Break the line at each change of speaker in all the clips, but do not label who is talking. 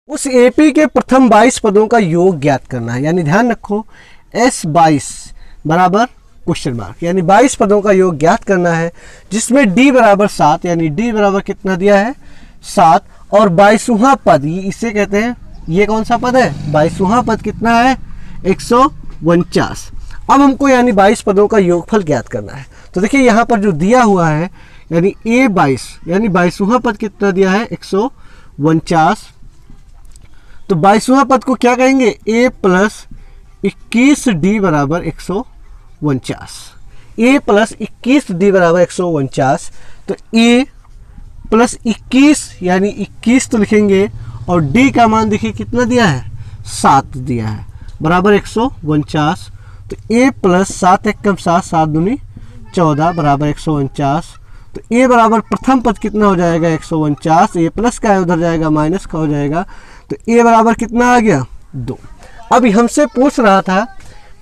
उस एपी के प्रथम 22 पदों का योग ज्ञात करना है। यानी ध्यान रखो S22 बराबर क्वेश्चन मार्क, यानी 22 पदों का योग ज्ञात करना है जिसमें D बराबर 7, यानी D बराबर कितना दिया है 7, और 22वां पद इसे कहते हैं, ये कौन सा पद है 22वां पद कितना है 149। अब हमको यानी 22 पदों का योगफल ज्ञात करना है। तो देखिए यहाँ पर जो दिया हुआ है यानी A22 यानी 22वां पद कितना दिया है 149, तो 22वां पद को क्या कहेंगे A प्लस 21D बराबर 149, A प्लस 21D बराबर 149। तो A प्लस 21 यानी 21 तो लिखेंगे, और D का मान देखिए कितना दिया है 7 दिया है बराबर 149। तो A प्लस 7 एकम 7, 7 दूनी 14 बराबर 149। तो A बराबर प्रथम पद कितना हो जाएगा 149, A प्लस का है उधर जाएगा माइनस का हो जाएगा, तो A बराबर कितना आ गया 2। अभी हमसे पूछ रहा था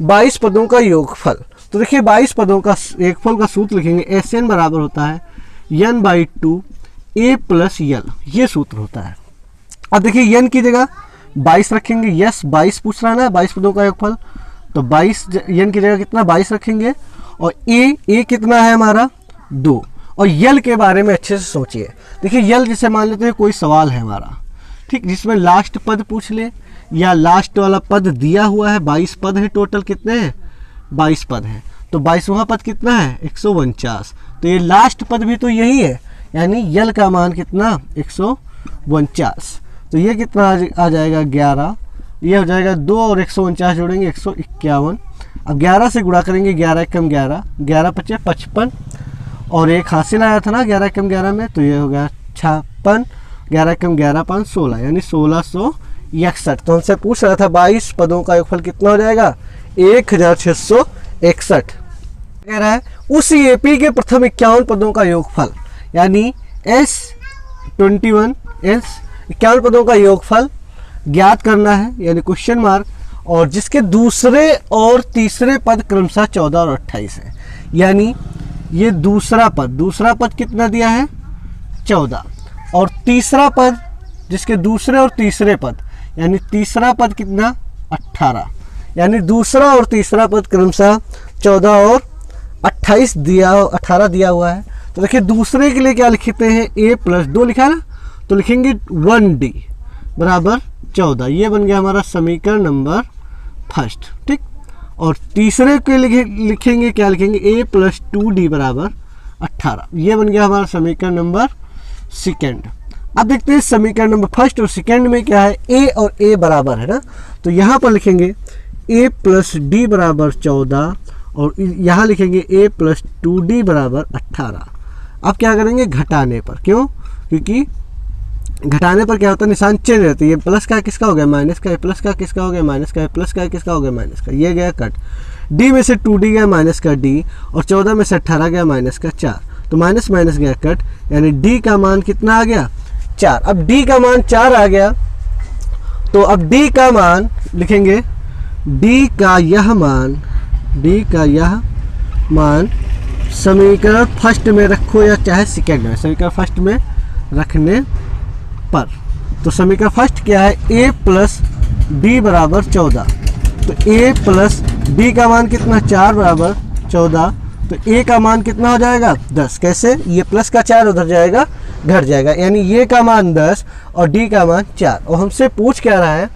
22 पदों का योगफल। तो देखिए 22 पदों का योगफल का सूत्र लिखेंगे, SN बराबर होता है n/2 A प्लस L, ये सूत्र होता है। अब देखिए n की जगह 22 रखेंगे, यस 22 पूछ रहा है ना 22 पदों का योगफल, तो 22 n की जगह कितना 22 रखेंगे, और A कितना है हमारा 2, और यल के बारे में अच्छे से सोचिए। देखिए यल जैसे मान लेते हैं कोई सवाल है हमारा, ठीक, जिसमें लास्ट पद पूछ ले या लास्ट वाला पद दिया हुआ है, 22 पद है टोटल, कितने हैं 22 पद है, तो 22वां पद कितना है 149, तो ये लास्ट पद भी तो यही है, यानी यल का मान कितना 149। तो ये कितना आ जाएगा 11, ये हो जाएगा 2 और 149 जोड़ेंगे 151। अब 11 से गुणा करेंगे, 11 एकम 11, 11 पचे 55, और एक हासिल आया था ना 11 एकम 11 में, तो ये हो गया 56, 11 एकम 11 5 16, यानी 1661। तो हमसे पूछ रहा था 22 पदों का योगफल कितना हो जाएगा 1661। कह रहा है उस एपी के प्रथम 51 पदों का योगफल, यानी S21 51 पदों का योगफल ज्ञात करना है, यानी क्वेश्चन मार्क, और जिसके दूसरे और तीसरे पद क्रमशः 14 और 28 है। यानी ये दूसरा पद कितना दिया है 14, और तीसरा पद जिसके दूसरे और तीसरे पद, यानी तीसरा पद कितना 18, यानी दूसरा और तीसरा पद क्रमशः 14 और 28 दिया 18 दिया हुआ है। तो देखिए दूसरे के लिए क्या लिखते हैं A प्लस 2 लिखा है ना, तो लिखेंगे 1D बराबर 14, ये बन गया हमारा समीकरण नंबर फर्स्ट, ठीक। और तीसरे के लिए लिखेंगे क्या लिखेंगे A प्लस 2D बराबर 18, ये बन गया हमारा समीकरण नंबर सेकेंड। अब देखते हैं समीकरण नंबर फर्स्ट और सेकेंड में क्या है, A और A बराबर है ना, तो यहाँ पर लिखेंगे A प्लस D बराबर 14, और यहाँ लिखेंगे A प्लस 2D बराबर 18। अब क्या करेंगे घटाने पर, क्यों, क्योंकि घटाने पर क्या होता है निशान चेंज रहती है, ये प्लस का किसका हो गया माइनस का, प्लस का किसका हो गया माइनस का, प्लस का किसका हो गया माइनस का, ये गया कट, D में से 2D गया माइनस का D, और 14 में से 18 गया माइनस का 4, तो माइनस माइनस गया कट, यानी D का मान कितना आ गया 4। अब D का मान 4 आ गया, तो अब D का मान लिखेंगे, D का यह मान समीकरण फर्स्ट में रखो या चाहे सेकेंड में, समीकरण फर्स्ट में रखने पर, तो समीकरण फर्स्ट क्या है A प्लस D बराबर 14, तो A प्लस D का मान कितना 4 बराबर 14, तो A का मान कितना हो जाएगा 10। कैसे, ये प्लस का 4 उधर जाएगा घट जाएगा, यानी ये का मान 10 और D का मान 4। और हमसे पूछ क्या रहा है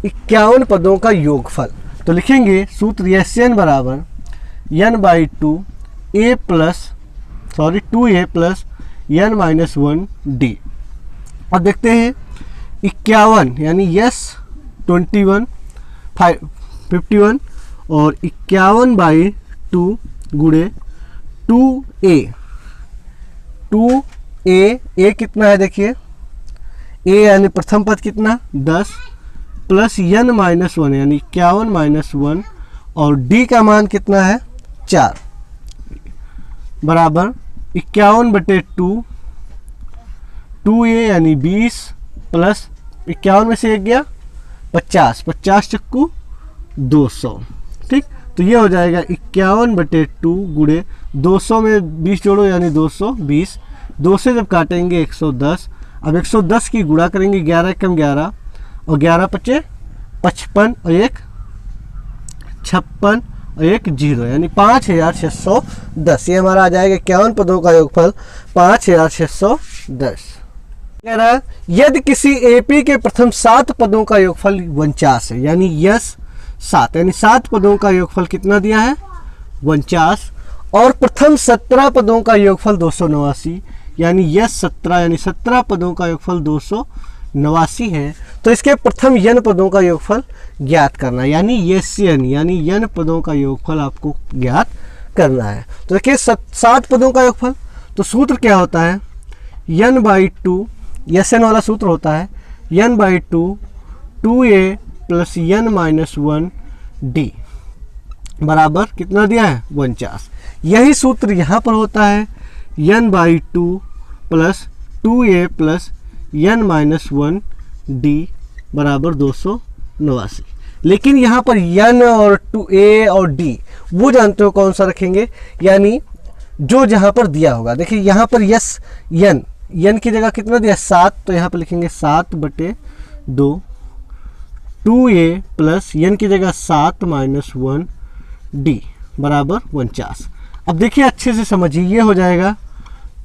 51 पदों का योगफल, तो लिखेंगे सूत्र SN बराबर n/2 A plus 2A plus n minus 1D। अब देखते हैं 51 यानी यस 21 51 और 51/2 गुणे 2A A कितना है देखिए, A यानी प्रथम पद कितना 10 प्लस n माइनस 1 यानी 51 माइनस 1, और D का मान कितना है 4 बराबर 51/2 2A यानी 20 प्लस 51 में से एक गया 50 चक्कू 200, ठीक। तो ये हो जाएगा 51/2 गुणे 200 में 20 जोड़ो यानी 220, 2 से जब काटेंगे 110, अब 110 की गुणा करेंगे, 11 कम 11 और 11 पचे 55 और 1 56 और 1 0 यानी 5610। ये हमारा आ जाएगा 51 पदों का योगफल 5610। कह रहा है यदि किसी एपी के प्रथम 7 पदों का योगफल 49 है, यानी यस 7, यानी 7 पदों का योगफल कितना दिया है 49, और प्रथम 17 पदों का योगफल 289, यानी यस 17, यानी 17 पदों का योगफल 289 है, तो इसके प्रथम यन पदों का योगफल ज्ञात करना है, यानी यन, यानी यन पदों का योगफल आपको ज्ञात करना है। तो देखिए 7 पदों का योगफल, तो सूत्र क्या होता है n बाई 2, यस एन वाला सूत्र होता है n by 2 2a plus n minus 1 d बराबर कितना दिया है 49। यही सूत्र यहाँ पर होता है n by 2 plus 2a plus n minus 1 d बराबर 289। लेकिन यहाँ पर n और 2a और d वो जानते हो कौन सा रखेंगे, यानी जो जहाँ पर दिया होगा। देखिए यहाँ पर यस n की जगह कितना दिया 7, तो यहाँ पर लिखेंगे 7/2 2a प्लस n की जगह 7 माइनस 1 d बराबर 49। अब देखिए अच्छे से समझिए, ये हो जाएगा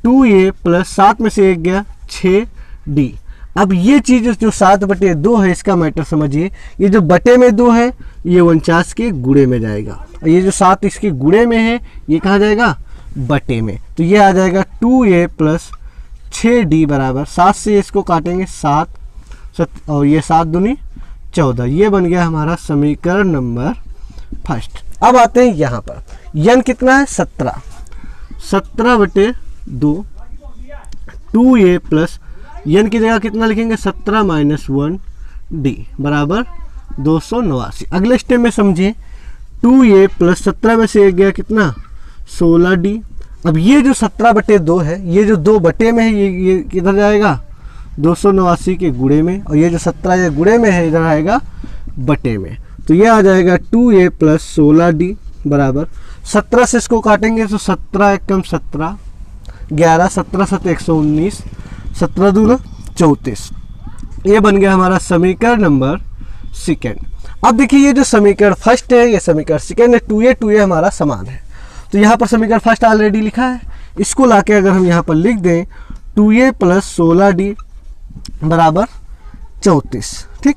2a प्लस 7 में से 1 गया 6d। अब ये चीज़ जो 7/2 है इसका मैटर समझिए, ये जो बटे में 2 है ये 49 के गुणे में जाएगा, और ये जो 7 इसके गुणे में है ये कहाँ जाएगा बटे में। तो ये आ जाएगा 2a प्लस 6d बराबर 7 से इसको काटेंगे 7 और ये 7 दूनी 14। ये बन गया हमारा समीकरण नंबर फर्स्ट। अब आते हैं यहाँ पर n कितना है 17, 17/2 2a प्लस n की जगह कितना लिखेंगे 17 माइनस 1 d बराबर 289। अगले स्टेप में समझिए 2a प्लस 17 में से 1 गया कितना 16d। अब ये जो 17/2 है, ये जो 2 बटे में है ये किधर जाएगा 289 के गुणे में, और ये जो 17 ये गुणे में है इधर आएगा बटे में। तो ये आ जाएगा 2a प्लस 16d बराबर 17 से इसको काटेंगे तो 17 एकम 17 11 17 7 119 17 दूना 34। ये बन गया हमारा समीकरण नंबर सेकेंड। अब देखिए ये जो समीकरण फर्स्ट है ये समीकरण सेकेंड है, 2a हमारा समान है। तो यहाँ पर समीकरण फर्स्ट ऑलरेडी लिखा है, इसको लाके अगर हम यहाँ पर लिख दें 2a प्लस 16d बराबर 34। ठीक,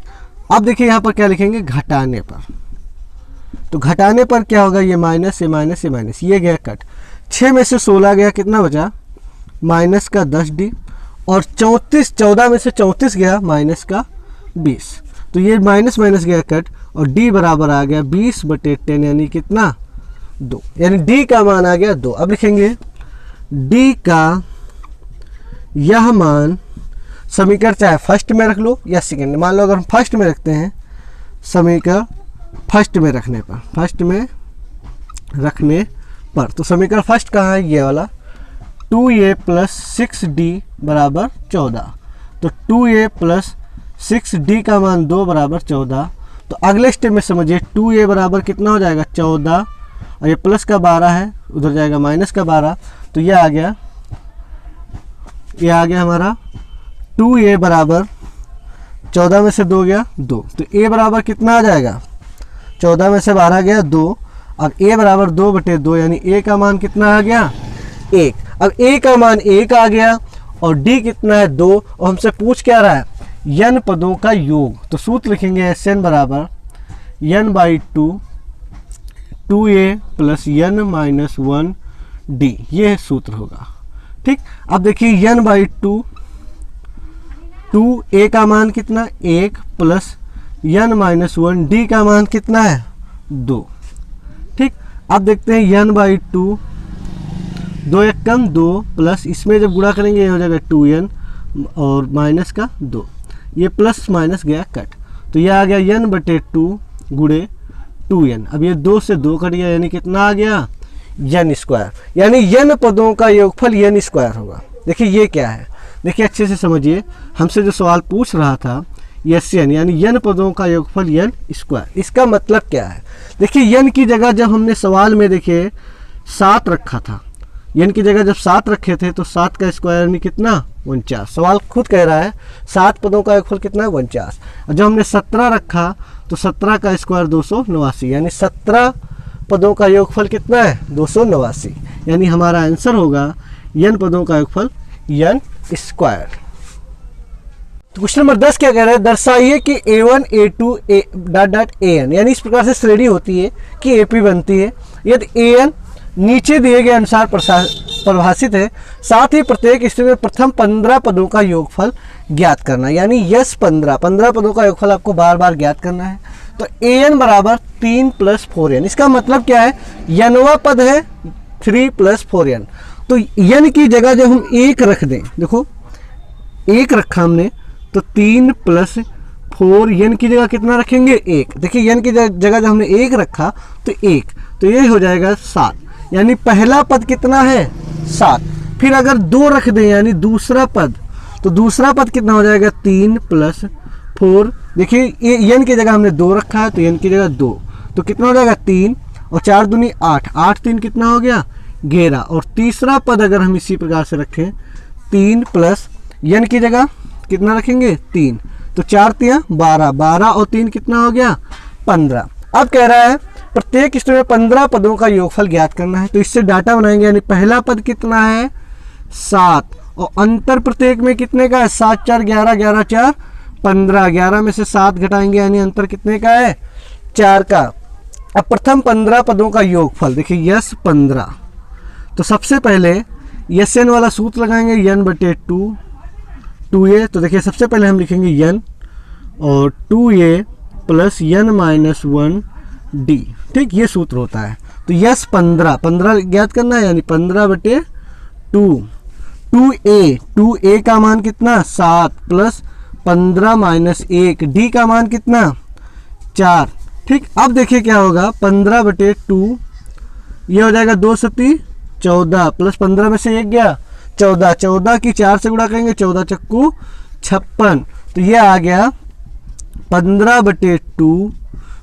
अब देखिए यहाँ पर क्या लिखेंगे घटाने पर, तो घटाने पर क्या होगा ये माइनस ये माइनस ये माइनस, ये गया कट, 6 में से 16 गया कितना बचा माइनस का 10d, और 34 14 में से 34 गया माइनस का 20, तो ये माइनस माइनस गया कट, और d बराबर आ गया 20/10 यानी कितना 2, यानी d का मान आ गया 2। अब लिखेंगे d का यह मान, समीकरण चाहे फर्स्ट में रख लो या सेकंड, मान लो अगर हम फर्स्ट में रखते हैं, समीकरण फर्स्ट में रखने पर, फर्स्ट में रखने पर, तो समीकरण फर्स्ट कहाँ है ये वाला 2a प्लस 6d बराबर 14, तो 2a प्लस 6d का मान 2 बराबर 14। तो अगले स्टेप में समझिए 2a बराबर कितना हो जाएगा 14, और ये प्लस का 12 है उधर जाएगा माइनस का 12, तो ये आ गया हमारा 2a बराबर 14 में से 2 गया 2, तो a बराबर कितना आ जाएगा 14 में से 12 गया 2। अब a बराबर 2/2 यानी a का मान कितना आ गया 1। अब a का मान 1 आ गया और d कितना है 2, और हमसे पूछ क्या रहा है n पदों का योग। तो सूत्र लिखेंगे Sn बराबर n by 2 2a plus n minus 1 d, ये सूत्र होगा। ठीक, अब देखिए n बाई 2a का मान कितना 1 प्लस n माइनस 1 d का मान कितना है 2। ठीक, अब देखते हैं n बाई 2 2 एक कम 2 प्लस इसमें जब गुणा करेंगे ये हो जाएगा 2n और माइनस का 2, ये प्लस माइनस गया कट, तो ये आ गया n/2 गुणे 2n। अब ये 2 से 2 कट गया यानी कितना आ गया n स्क्वायर, यानी n पदों का योगफल n स्क्वायर होगा। देखिए ये क्या है, देखिए अच्छे से समझिए, हमसे जो सवाल पूछ रहा था Sn यानी n पदों का योगफल n स्क्वायर, इसका मतलब क्या है। देखिए n की जगह जब हमने सवाल में देखिए 7 रखा था, n की जगह जब 7 रखे थे तो 7 का स्क्वायर यानी कितना 49। सवाल खुद कह रहा है 7 पदों का योगफल कितना है 49। और जब हमने 17 रखा तो 17 का स्क्वायर 289, यानी 17 पदों का योगफल कितना है 289, यानी हमारा आंसर होगा n पदों का योगफल n स्क्वायर। तो क्वेश्चन नंबर 10 क्या कह रहा है, दर्शाइए कि a1 a2 an, यानी इस प्रकार से श्रेणी होती है कि AP बनती है यदि an नीचे दिए गए अनुसार परिभाषित है, साथ ही प्रत्येक स्थिति में प्रथम 15 पदों का योगफल ज्ञात करना, यानी यस 15 पदों का योगफल आपको बार बार ज्ञात करना है। तो an बराबर 3 + 4n, इसका मतलब क्या है, nवा पद है 3 + 4n, तो n की जगह जब हम 1 रख दें, देखो 1 रखा हमने तो 3 + 4, n की जगह कितना रखेंगे 1, देखिए n की जगह जब हमने 1 रखा तो 1, तो ये हो जाएगा 7, यानी पहला पद कितना है 7। फिर अगर 2 रख दें यानी दूसरा पद, तो दूसरा पद कितना हो जाएगा 3 + 4, देखिए n की जगह हमने 2 रखा है तो n की जगह 2, तो कितना हो जाएगा 3 और 4 दूनी 8, 8 3 कितना हो गया 11, और तीसरा पद अगर हम इसी प्रकार से रखें 3 + n की जगह कितना रखेंगे 3, तो 4 3 12, 12 और 3 कितना हो गया 15। अब कह रहा है प्रत्येक स्थिति में 15 पदों का योगफल ज्ञात करना है, तो इससे डाटा बनाएंगे, यानी पहला पद कितना है 7 और अंतर प्रत्येक में कितने का है 7 4 11, 11 4 15, 11 में से 7 घटाएंगे यानी अंतर कितने का है 4 का। अब प्रथम 15 पदों का योगफल देखिए यस 15, तो सबसे पहले यस एन वाला सूत्र लगाएंगे n/2 2a, तो देखिए सबसे पहले हम लिखेंगे n और 2a + n - 1d, ठीक, ये सूत्र होता है। तो यस 15 ज्ञात करना है, यानी 15/2, 2a का मान कितना 7 + 15 - 1, d का मान कितना 4, ठीक। अब देखिए क्या होगा 15/2, ये हो जाएगा 2 × 14 + 15 में से 1 गया 14, 14 की 4 से गुणा करेंगे 14 चक्कू 56, तो ये आ गया 15/2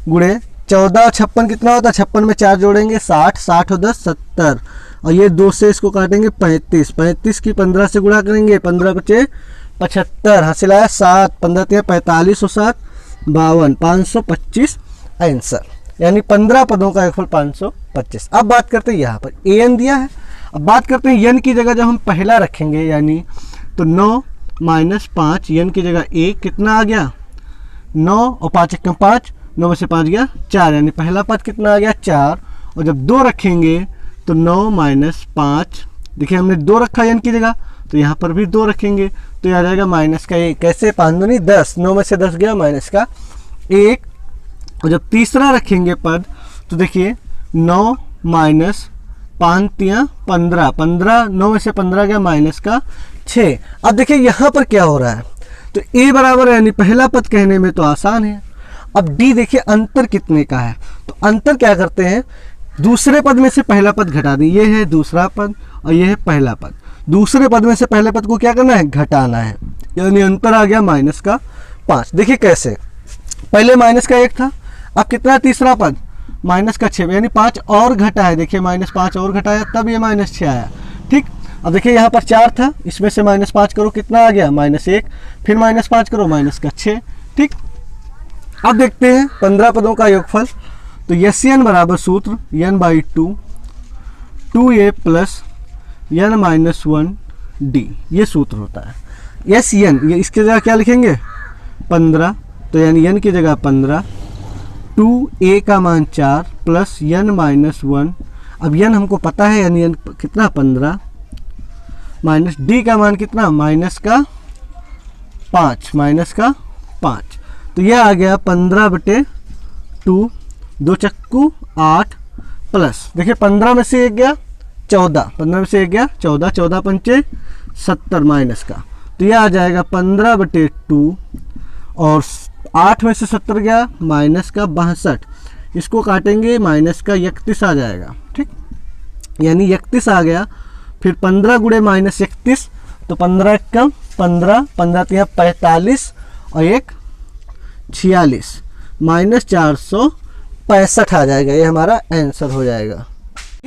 गुणे 14 और 56 कितना होता है, 56 में 4 जोड़ेंगे 60, 60 और 10 70, और ये 2 से इसको काटेंगे 35, 35 की 15 से गुणा करेंगे 15 × 75, हासिल आया 7, 15 × 45 और 7 52, 525 आंसर, यानी 15 पदों का योगफल 525। अब बात करते हैं यहाँ पर an दिया है, अब बात करते हैं n की जगह जब हम पहला रखेंगे, यानी तो 9 - 5, n की जगह 1 कितना आ गया 9 और 5 × 5, 9 में से 5 गया 4, यानी पहला पद कितना आ गया 4, और जब 2 रखेंगे तो 9 - 5, देखिए हमने 2 रखा n की जगह, तो यहाँ पर भी 2 रखेंगे तो यह आ जाएगा -1, कैसे 5 दूनी 10, 9 में से 10 गया -1, और जब तीसरा रखेंगे पद तो देखिए 9 - 5 × 15, 15, 9 में से 15 गया -6। अब देखिए यहाँ पर क्या हो रहा है, तो a बराबर यानी पहला पद कहने में तो आसान है। अब d देखिए अंतर कितने का है, तो अंतर क्या करते हैं, दूसरे पद में से पहला पद घटा दें, ये है दूसरा पद और ये है पहला पद, दूसरे पद में से पहले पद को क्या करना है घटाना है, यानी अंतर आ गया -5। देखिए कैसे, पहले -1 था, अब कितना तीसरा पद -6, यानी 5 और घटा है, देखिए -5 और घटाया तब ये -6 आया, ठीक। अब देखिए यहाँ पर 4 था, इसमें से -5 करो कितना आ गया -1, फिर -5 करो -6, ठीक। अब देखते हैं 15 पदों का योगफल, तो यस एन बराबर सूत्र n/2 2a + n - 1d, ये सूत्र होता है। यस एन, ये इसके जगह क्या लिखेंगे 15, तो यानी n की जगह 15, 2a का मान 4 + n - 1, अब n हमको पता है यानी n कितना 15, माइनस d का मान कितना -5, तो यह आ गया 15/2, 2 चक्कू 8 प्लस, देखिए 15 में से 1 गया 14, 15 में से 1 गया 14, 14 पंचे 70 माइनस का, तो यह आ जाएगा 15/2 और 8 में से 70 गया माइनस का 62, इसको काटेंगे माइनस का 31 आ जाएगा, ठीक, यानी 31 आ गया। फिर 15 गुणे -31, तो 15 कम 15, 15 45 और 1 46, -465 आ जाएगा, ये हमारा आंसर हो जाएगा।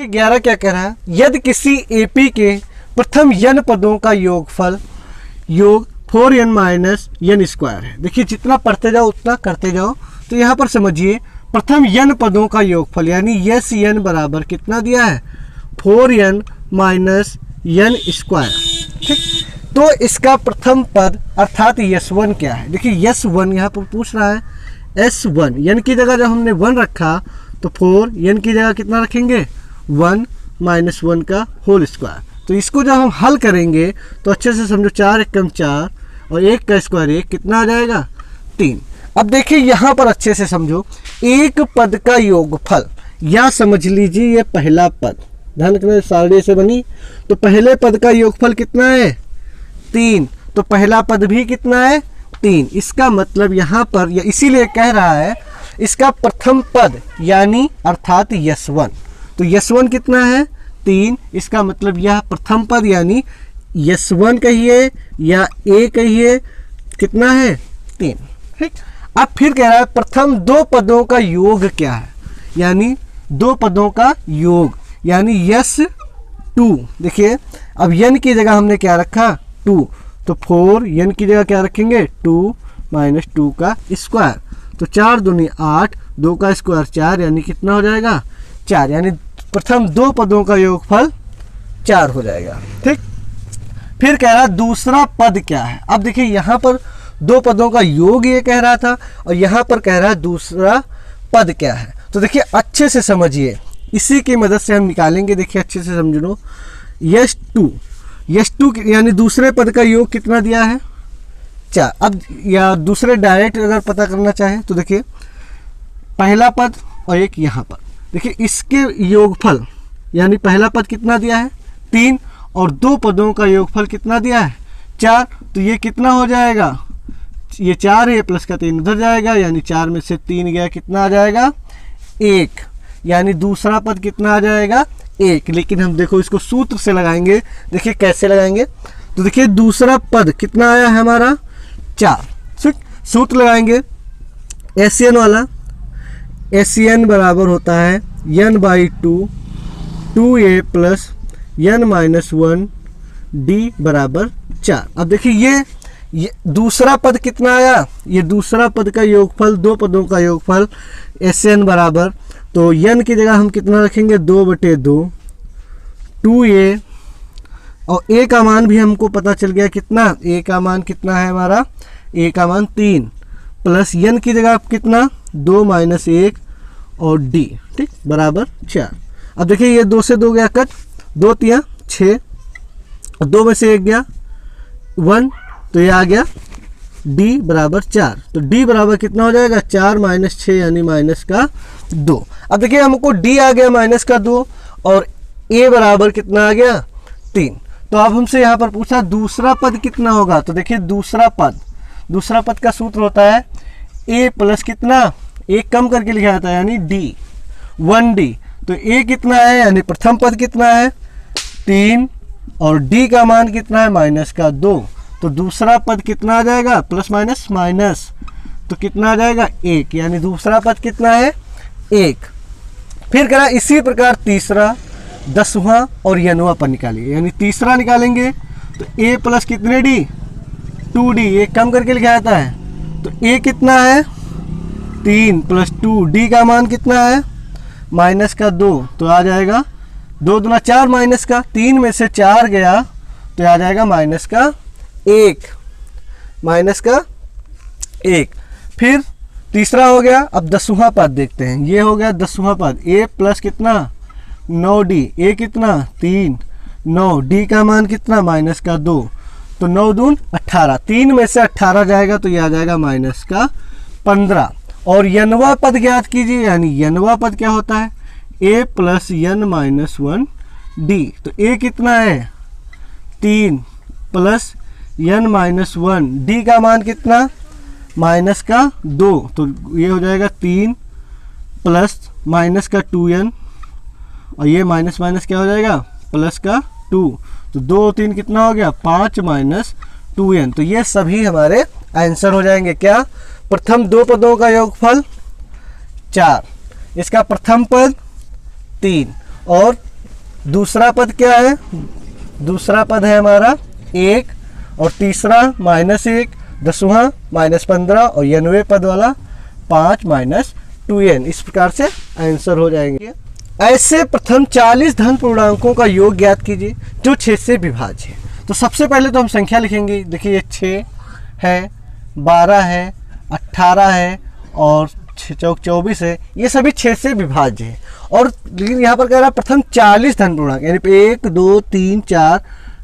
11 क्या कह रहा है, यदि किसी एपी के प्रथम n पदों का योगफल योग 4n माइनस n स्क्वायर है। देखिए जितना पढ़ते जाओ उतना करते जाओ। तो यहाँ पर समझिए प्रथम n पदों का योगफल यानी यस n बराबर कितना दिया है 4n माइनस n स्क्वायर। ठीक, तो इसका प्रथम पद अर्थात यस1 क्या है। देखिए यस1 यहाँ पर पूछ रहा है s1 n की जगह जब हमने 1 रखा तो 4 n की जगह कितना रखेंगे 1 माइनस 1 का होल स्क्वायर। तो इसको जब हम हल करेंगे तो अच्छे से समझो 4 एकम 4 और 1 का स्क्वायर 1 कितना आ जाएगा 3। अब देखिए यहाँ पर अच्छे से समझो एक पद का योगफल या समझ लीजिए ये पहला पद, ध्यान रखना सारणी से बनी, तो पहले पद का योगफल कितना है 3, तो पहला पद भी कितना है 3। इसका मतलब यहाँ पर या इसीलिए कह रहा है इसका प्रथम पद यानी अर्थात यस1, तो यस1 कितना है 3। इसका मतलब यह प्रथम पद यानी यस1 कहिए या ए कहिए कितना है 3। ठीक, अब फिर कह रहा है प्रथम दो पदों का योग क्या है, यानी दो पदों का योग यानी यस2। देखिए अब n की जगह हमने क्या रखा 2, तो 4 n की जगह क्या रखेंगे 2 माइनस 2 का स्क्वायर, तो 4 दूनी 8, 2 का स्क्वायर 4 यानी कितना हो जाएगा 4, यानी प्रथम दो पदों का योगफल 4 हो जाएगा। ठीक, फिर कह रहा दूसरा पद क्या है। अब देखिए यहाँ पर दो पदों का योग ये कह रहा था और यहाँ पर कह रहा है दूसरा पद क्या है। तो देखिए अच्छे से समझिए, इसी की मदद से हम निकालेंगे। देखिए अच्छे से समझ लो यस2 यानी दूसरे पद का योग कितना दिया है 4। अब या दूसरे डायरेक्ट अगर पता करना चाहें तो देखिए पहला पद और एक यहाँ पर, देखिए इसके योगफल यानी पहला पद कितना दिया है 3 और दो पदों का योगफल कितना दिया है 4, तो ये कितना हो जाएगा, ये 4 है प्लस का 3 उधर जाएगा यानी 4 में से 3 गया कितना आ जाएगा 1, यानी दूसरा पद कितना आ जाएगा 1। लेकिन हम देखो इसको सूत्र से लगाएंगे, देखिए कैसे लगाएंगे। तो देखिए दूसरा पद कितना आया है हमारा 4, सूत्र लगाएंगे एस वाला, एन बराबर होता है n/2 2a plus n minus 1 d बराबर 4। अब देखिए ये दूसरा पद कितना आया, ये दूसरा पद का योगफल दो पदों का योगफल एन बराबर, तो n की जगह हम कितना रखेंगे 2/2 2a और a का मान भी हमको पता चल गया कितना, a का मान कितना है हमारा, a का मान 3 प्लस n की जगह कितना 2 माइनस 1 और d, ठीक बराबर 4। अब देखिए ये 2 से 2 गया कट, 2 तिया 6 और 2 में से 1 गया 1, तो ये आ गया d बराबर 4। तो d बराबर कितना हो जाएगा 4 माइनस 6 यानी माइनस का 2। अब देखिए हमको d आ गया माइनस का 2 और a बराबर कितना आ गया 3। तो अब हमसे यहाँ पर पूछा दूसरा पद कितना होगा। तो देखिए दूसरा पद का सूत्र होता है a प्लस कितना, एक कम करके लिखा जाता है यानी d 1d। तो a कितना है यानी प्रथम पद कितना है 3 और d का मान कितना है माइनस का 2। तो दूसरा पद कितना आ जाएगा प्लस माइनस माइनस, तो कितना आ जाएगा 1, यानी दूसरा पद कितना है 1। फिर करा इसी प्रकार तीसरा 10वां और n वां पद निकालिए, यानी तीसरा निकालेंगे तो a प्लस कितने d 2d, एक कम करके लिखा जाता है। तो a कितना है 3 प्लस 2, d का मान कितना है माइनस का 2, तो आ जाएगा 2 दूना 4 माइनस का 3 में से 4 गया तो आ जाएगा माइनस का 1। फिर तीसरा हो गया। अब 10वां पद देखते हैं, ये हो गया 10वां पद a प्लस कितना 9d, a कितना 3 9, d का मान कितना माइनस का 2, तो 9 दून 18, 3 में से 18 जाएगा तो ये आ जाएगा माइनस का 15। और n वां पद ज्ञात कीजिए, यानी n वां पद क्या होता है a plus n minus 1 d। तो a कितना है 3 प्लस n माइनस 1, d का मान कितना माइनस का 2, तो ये हो जाएगा 3 प्लस माइनस का 2n और ये माइनस माइनस क्या हो जाएगा प्लस का 2, तो 2 3 कितना हो गया 5 माइनस 2n। तो ये सभी हमारे आंसर हो जाएंगे। क्या, प्रथम दो पदों का योगफल 4, इसका प्रथम पद 3 और दूसरा पद क्या है, दूसरा पद है हमारा 1 और तीसरा -1, 10वां -15 और 90वें पद वाला 5 - 2n। इस प्रकार से आंसर हो जाएंगे। ऐसे प्रथम 40 धन पूर्णांकों का योग ज्ञात कीजिए जो 6 से विभाज्य है। तो सबसे पहले तो हम संख्या लिखेंगे। देखिए ये 6 है, 12 है, 18 है और 24 है। ये सभी 6 से विभाज्य है। और लेकिन यहाँ पर कह रहा है प्रथम 40 धन पूर्णांक, यानी 1 2 3 4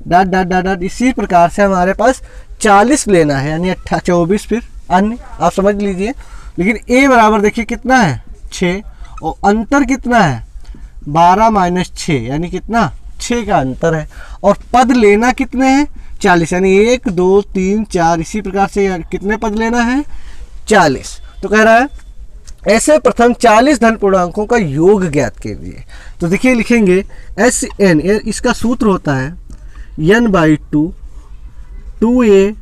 डॉट डॉट डॉट डॉट, इसी प्रकार से हमारे पास 40 लेना है, यानी 24 फिर अन्य, आप समझ लीजिए। लेकिन a बराबर देखिए कितना है 6 और अंतर कितना है 12 - 6, यानी कितना 6 का अंतर है। और पद लेना कितने हैं 40, यानी 1 2 3 4, इसी प्रकार से कितने पद लेना है 40। तो कह रहा है ऐसे प्रथम 40 धन पूर्णांकों का योग ज्ञात कीजिए। तो देखिए लिखेंगे SN, इसका सूत्र होता है n/2 2a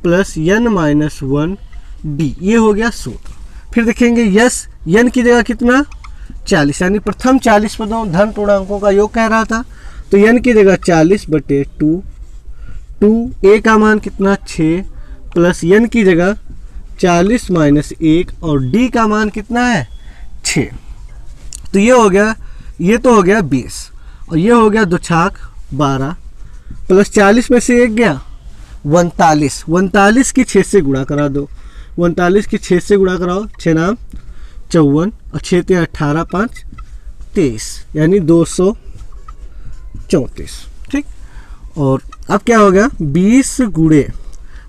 + n - 1d, ये हो गया सूत्र। फिर देखेंगे यस n की जगह कितना 40, यानी प्रथम 40 पदों धन पूर्णांकों का योग कह रहा था। तो n की जगह 40/2, 2a का मान कितना 6 प्लस n की जगह 40 - 1 और d का मान कितना है 6। तो ये हो गया, ये तो हो गया 20 और ये हो गया 2 छाक 12 प्लस 40 में से 1 गया 49। 49 की 6 से गुणा करा दो, 49 की 6 से गुणा कराओ, 6 नाम 54 और 6 × 18 = 5 23, यानी 234। ठीक, और अब क्या हो गया 20 ×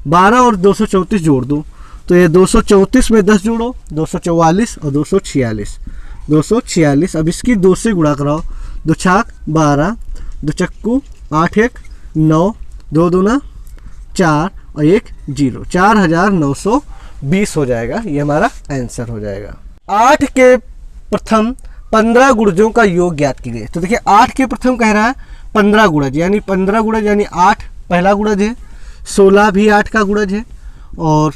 12 और 234 जोड़ दो, तो ये 234 में 10 जोड़ो 244 और 246, 246। अब इसकी 2 से गुणा कराओ, 2 छाक 12, 2 चक्कू 8 1 9, 2 दूना 4 और 1 0, 4920 हो जाएगा। ये हमारा आंसर हो जाएगा। 8 के प्रथम 15 गुणजों का योग ज्ञात कीजिए। तो देखिए 8 के प्रथम कह रहा है 15 गुणज, यानी 15 गुणज यानी 8 पहला गुणज है, 16 भी 8 का गुणज है और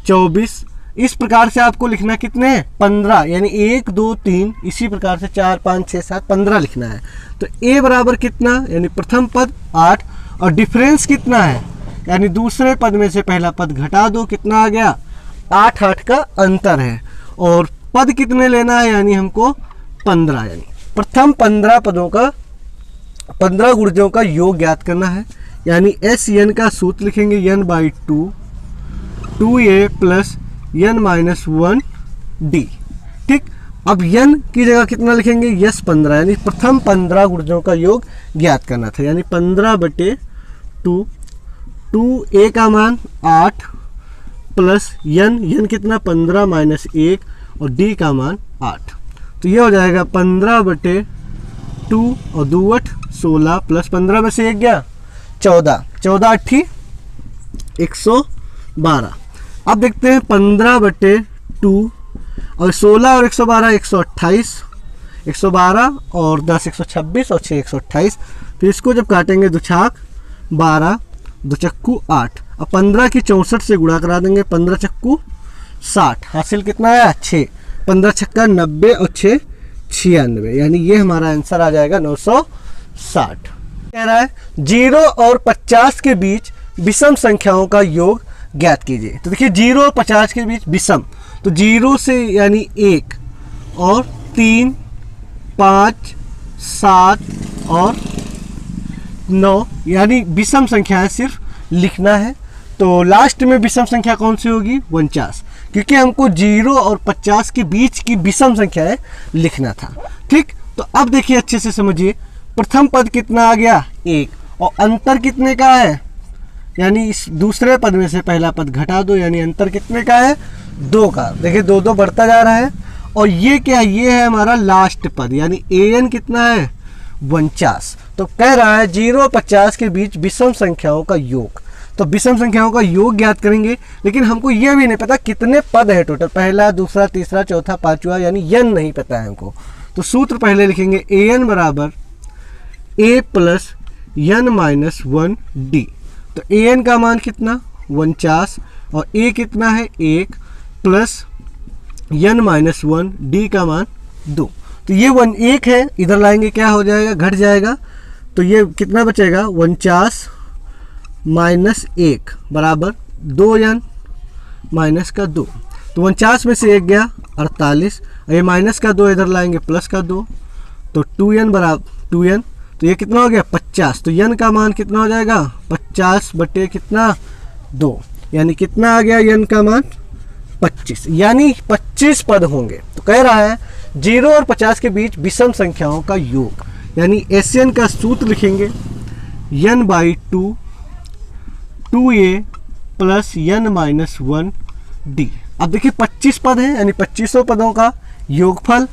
24। इस प्रकार से आपको लिखना कितने हैं 15, यानी 1 2 3, इसी प्रकार से 4 5 6 7 15 लिखना है। तो a बराबर कितना, यानी प्रथम पद 8 और डिफरेंस कितना है, यानी दूसरे पद में से पहला पद घटा दो, कितना आ गया 8 8 का अंतर है। और पद कितने लेना है, यानी हमको 15, यानी प्रथम 15 पदों का 15 गुणजों का योग ज्ञात करना है। यानी SN का सूत्र लिखेंगे n/2 2a + n - 1d। ठीक, अब n की जगह कितना लिखेंगे यस 15, यानी प्रथम 15 गुणजों का योग ज्ञात करना था, यानी 15/2, 2a का मान 8 प्लस n कितना 15 - 1 और d का मान 8। तो ये हो जाएगा 15/2 और 2 8 16 प्लस 15 में से 1 गया 14, 14 8 112। अब देखते हैं 15/2 और 16 और 112 128, 112 और 10 126 और 6 128। फिर इसको जब काटेंगे 2 छाक 12, 2 चक्कू 8, अब 15 की 64 से गुणा करा देंगे, 15 चक्कू 60, हासिल कितना आया 6, 15 छक्का 90 और 6 96, यानी ये हमारा आंसर आ जाएगा 960। कह रहा है 0 और 50 के बीच विषम संख्याओं का योग ज्ञात कीजिए। तो देखिए 0 और 50 के बीच विषम, तो 0 से यानी 1 और 3 5 7 और 9, यानी विषम संख्या है, सिर्फ लिखना है। तो लास्ट में विषम संख्या कौन सी होगी 49, क्योंकि हमको 0 और 50 के बीच की विषम संख्या है लिखना था। ठीक, तो अब देखिए अच्छे से समझिए, प्रथम पद कितना आ गया 1 और अंतर कितने का है, यानी इस दूसरे पद में से पहला पद घटा दो, यानी अंतर कितने का है 2 का। देखिए 2 2 बढ़ता जा रहा है। और ये क्या है, ये है हमारा लास्ट पद, यानी an कितना है 49। तो कह रहा है 0 और 50 के बीच विषम संख्याओं का योग। तो विषम संख्याओं का योग ज्ञात करेंगे, लेकिन हमको ये भी नहीं पता कितने पद है टोटल, पहला दूसरा तीसरा चौथा पांचवा, यानी n नहीं पता है हमको। तो सूत्र पहले लिखेंगे an बराबर a + n - 1d। तो an का मान कितना 49 और a कितना है 1 प्लस n - 1, d का मान 2। तो ये 1 है, इधर लाएंगे क्या हो जाएगा घट जाएगा, तो ये कितना बचेगा 49 -1 बराबर 2n माइनस का 2। तो 49 में से 1 गया 48, ये माइनस का 2 इधर लाएंगे प्लस का 2, तो 2n बराबर 2n, तो ये कितना हो गया 50। तो n का मान कितना हो जाएगा 50 बटे कितना 2, यानी कितना आ गया n का मान 25, यानी 25 पद होंगे। तो कह रहा है 0 और 50 के बीच विषम संख्याओं का योग, यानी SN का सूत्र लिखेंगे n/2 2a प्लस n-1d। अब देखिए 25 पद है, यानी 25 पदों का योगफल।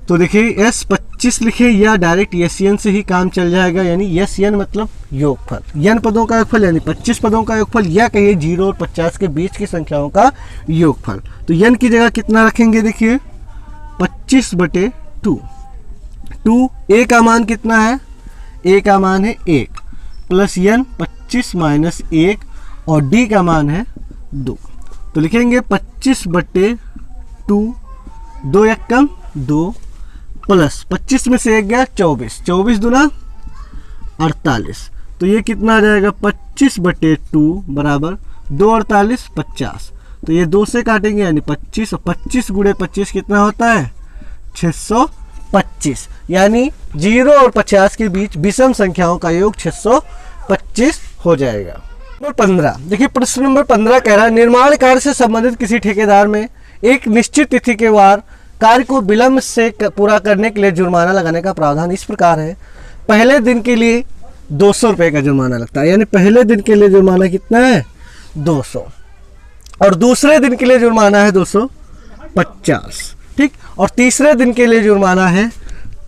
तो देखिए S 25 लिखे या डायरेक्ट SN से ही काम चल जाएगा, यानी SN मतलब योगफल, n पदों का योगफल यानी 25 पदों का योगफल, या कहिए 0 और 50 के बीच की संख्याओं का योगफल। तो n की जगह कितना रखेंगे, देखिए 25 बटे 2। a का मान कितना है, a का मान है 1 प्लस n 25 माइनस 1 और d का मान है 2। तो लिखेंगे 25 बटे 2, 2 1 कम 2 प्लस 25 में से 1 गया 24, 24 दूना 48। तो ये कितना आ जाएगा 25 बटे 2 बराबर 2 48 50। तो ये 2 से काटेंगे यानी 25, और 25 गुणे 25 कितना होता है 625, यानी 0 और 50 के बीच विषम संख्याओं का योग 625 हो जाएगा। नंबर 15 देखिए, प्रश्न नंबर 15 कह रहा है निर्माण कार्य से संबंधित किसी ठेकेदार में एक निश्चित तिथि के वार कार्य को विलंब से पूरा करने के लिए जुर्माना लगाने का प्रावधान इस प्रकार है। पहले दिन के लिए 200 रुपये का जुर्माना लगता है, यानी पहले दिन के लिए जुर्माना कितना है 200, और दूसरे दिन के लिए जुर्माना है 250, ठीक, और तीसरे दिन के लिए जुर्माना है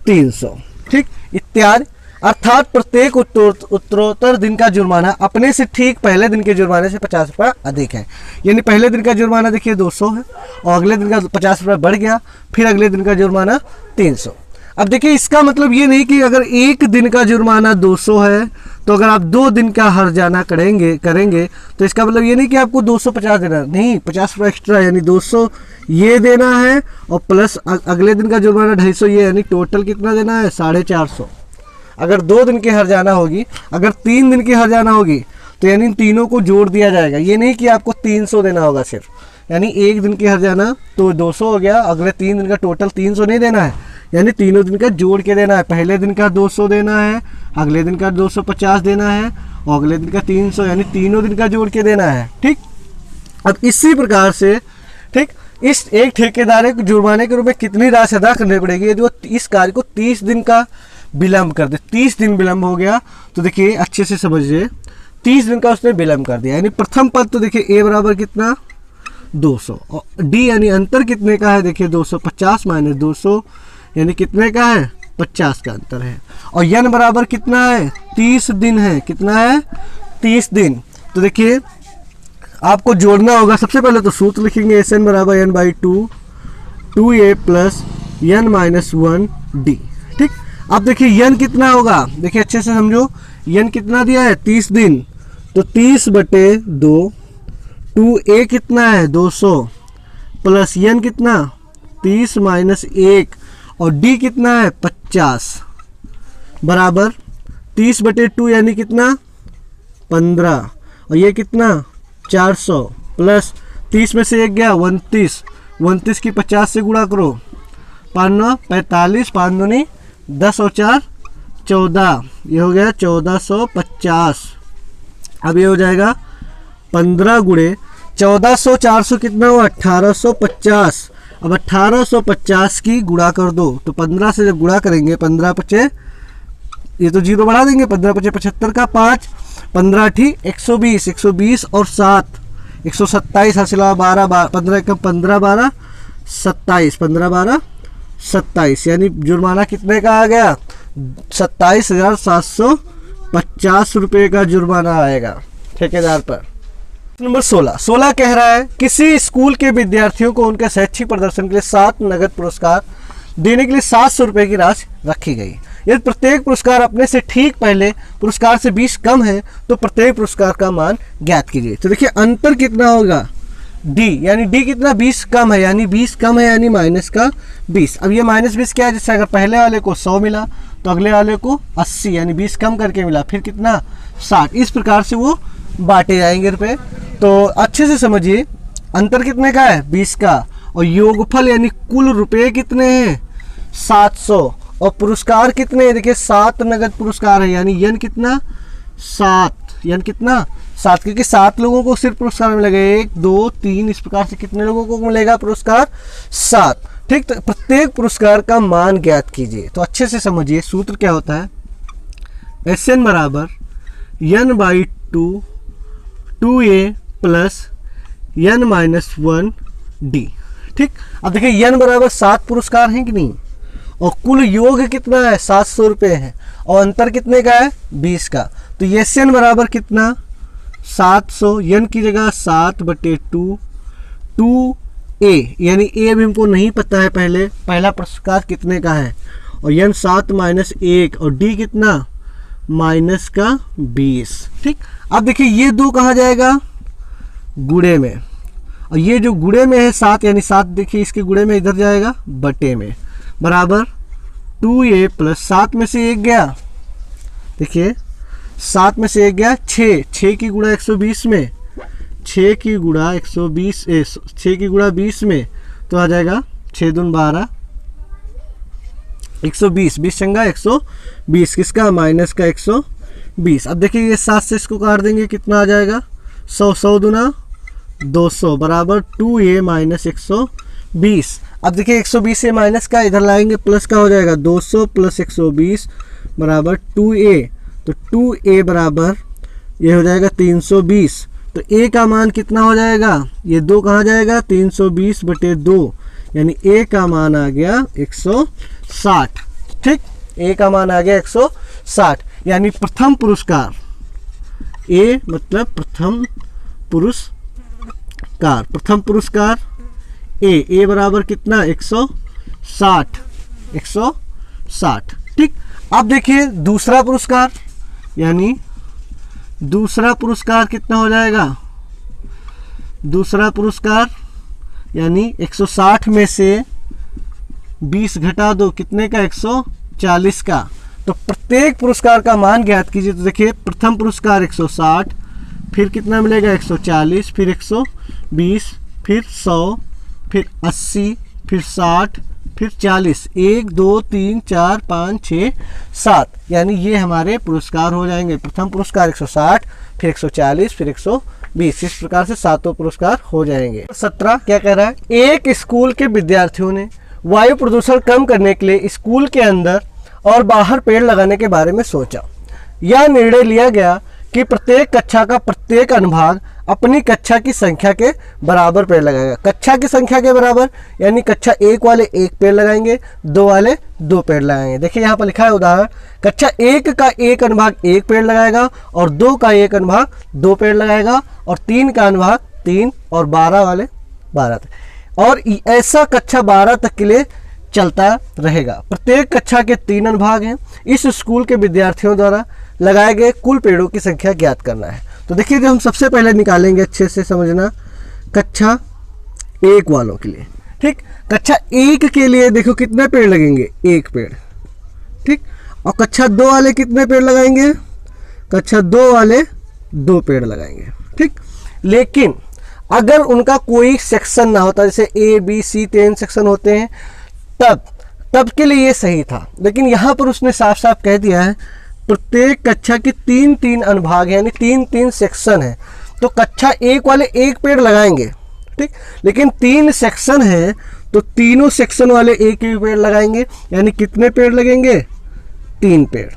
300, ठीक, इत्यादि। अर्थात प्रत्येक उत्तरोत्तर दिन का जुर्माना अपने से ठीक पहले दिन के जुर्माने से 50 रुपये अधिक है। यानी पहले दिन का जुर्माना देखिए 200 है, और अगले दिन का 50 रुपये बढ़ गया, फिर अगले दिन का जुर्माना 300। अब देखिए इसका मतलब ये नहीं कि अगर एक दिन का जुर्माना 200 है तो अगर आप 2 दिन का हर्जाना करेंगे तो इसका मतलब ये नहीं कि आपको 250 देना, नहीं, 50 रुपये एक्स्ट्रा, यानी 200 ये देना है और प्लस अगले दिन का जुर्माना 250 ये, यानी टोटल कितना देना है 450। अगर 2 दिन की हर्जाना होगी, अगर 3 दिन की हर्जाना होगी तो यानी इन तीनों को जोड़ दिया जाएगा। ये नहीं कि आपको 300 देना होगा सिर्फ, यानी एक दिन की हर्जाना तो 200 हो गया, अगले 3 दिन का टोटल 300 नहीं देना है, यानी तीनों दिन का जोड़ के देना है। पहले दिन का 200 देना है, अगले दिन का 250 देना है, और अगले दिन का 300, यानी तीनों दिन का जोड़ के देना है, ठीक। अब इसी प्रकार से, ठीक, इस एक ठेकेदार को जुर्माने के रूप में कितनी राशि अदा करनी पड़ेगी यदि वो इस कार्य को 30 दिन का विलंब कर दे। 30 दिन विलंब हो गया तो देखिए अच्छे से समझिए, 30 दिन का उसने विलंब कर दिया, यानी प्रथम पद तो देखिए a बराबर कितना 200, और d यानी अंतर कितने का है, देखिए 250 माइनस 200 यानी कितने का है 50 का अंतर है, और n बराबर कितना है 30 दिन है, कितना है 30 दिन। तो देखिए आपको जोड़ना होगा, सबसे पहले तो सूत्र लिखेंगे SN बराबर n/2 2a प्लस n-1d, ठीक। अब देखिए n कितना होगा, देखिए अच्छे से समझो, n कितना दिया है 30 दिन, तो 30 बटे 2, 2a कितना है 200 प्लस n कितना 30 माइनस 1 और d कितना है 50 बराबर 30 बटे 2 यानी कितना 15, और ये कितना 400 प्लस 30 में से 1 गया 29, 29 की 50 से गुणा करो, 5 45, 5 दूनी 10 और 4 14, ये हो गया 1450। अब ये हो जाएगा 15 गुणे 1400, 400 कितना हुआ 1850। अब 1850 की गुणा कर दो, तो 15 से जब गुणा करेंगे 15 पचे, ये तो जीरो बढ़ा देंगे, 15 पचे 75 का 5, 15 ठीक 120, 120 और 7 127 हासिल 12, 15 कम 15 12 27, 15 12 27, यानी जुर्माना कितने का आ गया 27,750 रुपये का जुर्माना आएगा ठेकेदार पर। नंबर 16 कह रहा है किसी स्कूल के विद्यार्थियों को उनके शैक्षिक प्रदर्शन के लिए 7 नगद पुरस्कार देने के लिए 700 रुपये की राशि रखी गई। यदि प्रत्येक पुरस्कार अपने से ठीक पहले पुरस्कार से 20 कम है तो प्रत्येक पुरस्कार का मान ज्ञात कीजिए। तो देखिए अंतर कितना होगा D, यानी D कितना 20 कम है, यानी 20 कम है यानी माइनस का 20। अब ये माइनस 20 क्या है, जैसे अगर पहले वाले को 100 मिला तो अगले वाले को 80, यानी 20 कम करके मिला, फिर कितना 60, इस प्रकार से वो बांटे जाएंगे रुपए। तो अच्छे से समझिए, अंतर कितने का है 20 का, और योगफल यानी कुल रुपए कितने हैं 700, और पुरस्कार कितने हैं, देखिए 7 नगद पुरस्कार है, यानी यन कितना 7, यन कितना 7, क्योंकि 7 लोगों को सिर्फ पुरस्कार मिलेगा, 1 2 3, इस प्रकार से कितने लोगों को मिलेगा पुरस्कार 7। ठीक, तो प्रत्येक पुरस्कार का मान ज्ञात कीजिए। तो अच्छे से समझिए सूत्र क्या होता है, SN बराबर n/2 2a प्लस n-1d। ठीक, अब देखिए n बराबर 7 पुरस्कार हैं कि नहीं, और कुल योग कितना है 700 रुपये है, और अंतर कितने का है 20 का। तो SN बराबर कितना 700, n की जगह 7/2, 2a यानी a भी हमको नहीं पता है, पहला पुरस्कार कितने का है, और n 7 - 1, और d कितना माइनस का 20। ठीक, अब देखिए ये 2 कहाँ जाएगा गुणे में, और ये जो गुणे में है 7 यानी 7 देखिए इसके गुणे में इधर जाएगा बटे में, बराबर 2a प्लस 7 में से 1 गया, देखिए 7 में से 1 गया 6 की गुणा 120 में, 6 की गुणा 20 में, तो आ जाएगा 6 दून 12 120, 20 चंगा 120, किसका माइनस का 120। अब देखिए ये 7 से इसको काट देंगे, कितना आ जाएगा 100, 100 दूना 200 बराबर 2a माइनस 120। अब देखिए 120 से माइनस का इधर लाएंगे प्लस का हो जाएगा 200 प्लस 120 बराबर 2a, तो 2a बराबर ये हो जाएगा 320। तो a का मान कितना हो जाएगा, ये 2 कहाँ जाएगा 320/2, यानी a का मान आ गया 160। ठीक, a का मान आ गया 160, यानी प्रथम पुरस्कार a मतलब प्रथम पुरस्कार a बराबर कितना 160। ठीक, अब देखिए दूसरा पुरस्कार, यानी दूसरा पुरस्कार कितना हो जाएगा, दूसरा पुरस्कार यानी 160 में से 20 घटा दो, कितने का 140 का। तो प्रत्येक पुरस्कार का मान ज्ञात कीजिए। तो देखिए प्रथम पुरस्कार 160, फिर कितना मिलेगा 140, फिर 120, फिर 100, फिर 80, फिर 60, फिर 40, 1 2 3 4 5 6 7, यानी ये हमारे पुरस्कार हो जाएंगे। प्रथम पुरस्कार 160, फिर 140, फिर 120, इस प्रकार से 7 पुरस्कार हो जाएंगे। 17 क्या कह रहा है, एक स्कूल के विद्यार्थियों ने वायु प्रदूषण कम करने के लिए स्कूल के अंदर और बाहर पेड़ लगाने के बारे में सोचा। यह निर्णय लिया गया कि प्रत्येक कक्षा का प्रत्येक अनुभाग अपनी कक्षा की संख्या के बराबर पेड़ लगाएगा। कक्षा की संख्या के बराबर यानी कक्षा 1 वाले 1 पेड़ लगाएंगे, 2 वाले 2 पेड़ लगाएंगे। देखिए यहाँ पर लिखा है उदाहरण, कक्षा 1 का 1 अनुभाग 1 पेड़ लगाएगा, और 2 का 1 अनुभाग 2 पेड़ लगाएगा, और 3 का अनुभाग 3, और 12 वाले 12 तक, और ऐसा कक्षा 12 तक के लिए चलता रहेगा। प्रत्येक कक्षा के 3 अनुभाग हैं। इस स्कूल के विद्यार्थियों द्वारा लगाए गए कुल पेड़ों की संख्या ज्ञात करना है। तो देखिए जो हम सबसे पहले निकालेंगे, अच्छे से समझना, कक्षा 1 वालों के लिए। ठीक, कक्षा 1 के लिए देखो कितने पेड़ लगेंगे, 1 पेड़। ठीक, और कक्षा 2 वाले कितने पेड़ लगाएंगे, कक्षा 2 वाले 2 पेड़ लगाएंगे। ठीक, लेकिन अगर उनका कोई सेक्शन ना होता, जैसे A B C 3 सेक्शन होते हैं, तब के लिए ये सही था। लेकिन यहाँ पर उसने साफ साफ कह दिया है प्रत्येक कक्षा के 3-3 अनुभाग यानी 3-3 सेक्शन है, तो कक्षा 1 वाले 1 पेड़ लगाएंगे। ठीक, लेकिन 3 सेक्शन है तो तीनों सेक्शन वाले 1 पेड़ लगाएंगे, यानी कितने पेड़ लगेंगे 3 पेड़।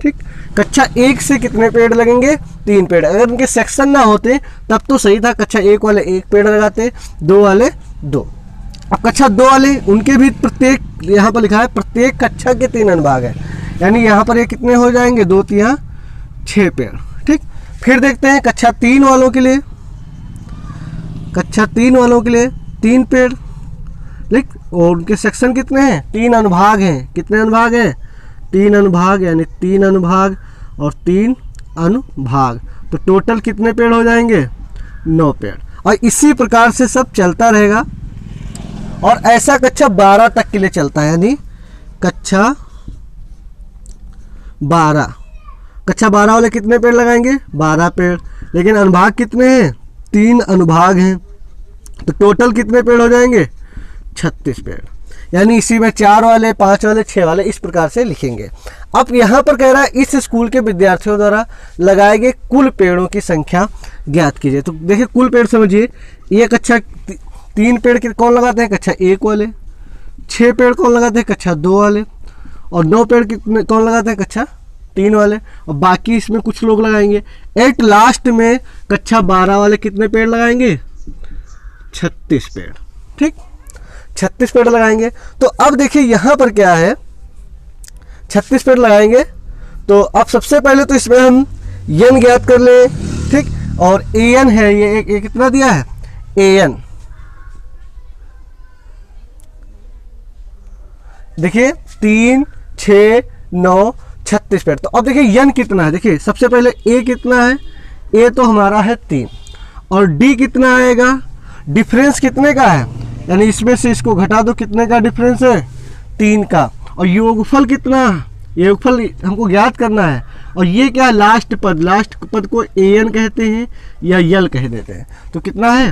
ठीक, कक्षा 1 से कितने पेड़ लगेंगे 3 पेड़। अगर उनके सेक्शन ना होते तब तो सही था, कक्षा 1 वाले 1 पेड़ लगाते, 2 वाले 2। अब कक्षा 2 वाले उनके भी प्रत्येक, यहाँ पर लिखा है प्रत्येक कक्षा के 3 अनुभाग है, यानी यहाँ पर ये कितने हो जाएंगे 2 3 6 पेड़। ठीक, फिर देखते हैं कक्षा 3 वालों के लिए, कक्षा 3 वालों के लिए 3 पेड़। ठीक, और उनके सेक्शन कितने हैं 3 अनुभाग हैं। कितने अनुभाग हैं 3 अनुभाग, यानी 3 अनुभाग और 3 अनुभाग, तो टोटल कितने पेड़ हो जाएंगे 9 पेड़। और इसी प्रकार से सब चलता रहेगा, और ऐसा कक्षा 12 तक के लिए चलता है, यानी कक्षा 12 कक्षा 12 वाले कितने पेड़ लगाएंगे? 12 पेड़। लेकिन अनुभाग कितने हैं? 3 अनुभाग हैं, तो टोटल कितने पेड़ हो जाएंगे? 36 पेड़। यानी इसी में 4 वाले, 5 वाले, 6 वाले इस प्रकार से लिखेंगे। अब यहाँ पर कह रहा है इस स्कूल के विद्यार्थियों द्वारा लगाए गए कुल पेड़ों की संख्या ज्ञात कीजिए। तो देखिए कुल पेड़ समझिए, ये कक्षा 3 पेड़ कौन लगाते हैं? कक्षा 1 वाले। 6 पेड़ कौन लगाते हैं? कक्षा 2 वाले। और 9 पेड़ कितने कौन लगाते हैं? कक्षा 3 वाले। और बाकी इसमें कुछ लोग लगाएंगे। एट लास्ट में कक्षा 12 वाले कितने पेड़ लगाएंगे? 36 पेड़। ठीक, 36 पेड़ लगाएंगे। तो अब देखिए यहाँ पर क्या है, 36 पेड़ लगाएंगे। तो अब सबसे पहले तो इसमें हम एन ज्ञात कर ले। ठीक, और एन है ये कितना दिया है? एन देखिए 3, 6, 9, 36 पेड़। तो अब देखिए एन कितना है? देखिए सबसे पहले ए कितना है? ए तो हमारा है 3। और डी कितना आएगा? डिफरेंस कितने का है? यानी इसमें से इसको घटा दो, कितने का डिफरेंस है? 3 का। और योगफल कितना? योगफल हमको ज्ञात करना है। और ये क्या है? लास्ट पद को एन कहते हैं या यल कह देते हैं। तो कितना है?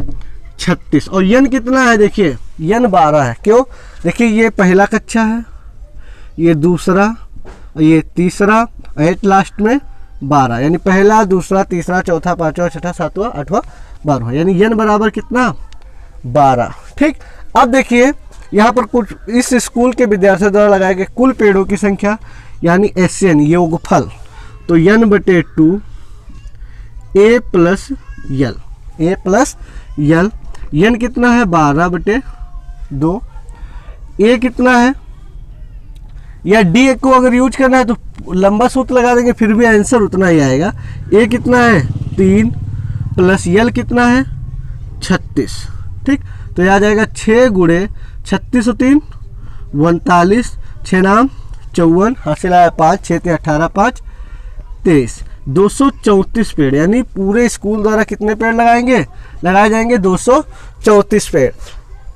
36। और यन कितना है? देखिए यन 12 है। क्यों? देखिए ये पहला कक्षा है, ये दूसरा, ये तीसरा, एट लास्ट में 12। यानी पहला, दूसरा, तीसरा, चौथा, पांचवा, छठा, सातवां, आठवां, 12। यानी यन बराबर कितना? 12। ठीक, अब देखिए यहाँ पर कुछ इस स्कूल के विद्यार्थियों द्वारा लगाए गए कुल पेड़ों की संख्या यानी SN योगफल। तो n/2 A plus L. n कितना है? 12/2। A कितना है? या D को अगर यूज करना है तो लंबा सूत्र लगा देंगे, फिर भी आंसर उतना ही आएगा। A कितना है? 3 प्लस यल कितना है? 36। ठीक, तो यह आ जाएगा 6 गुणे 36 और 3 39, 6 नाम 54, हासिल आया 5, 6 × 18, 5 23, 234 पेड़। यानी पूरे स्कूल द्वारा कितने पेड़ लगाए जाएंगे? 234 पेड़।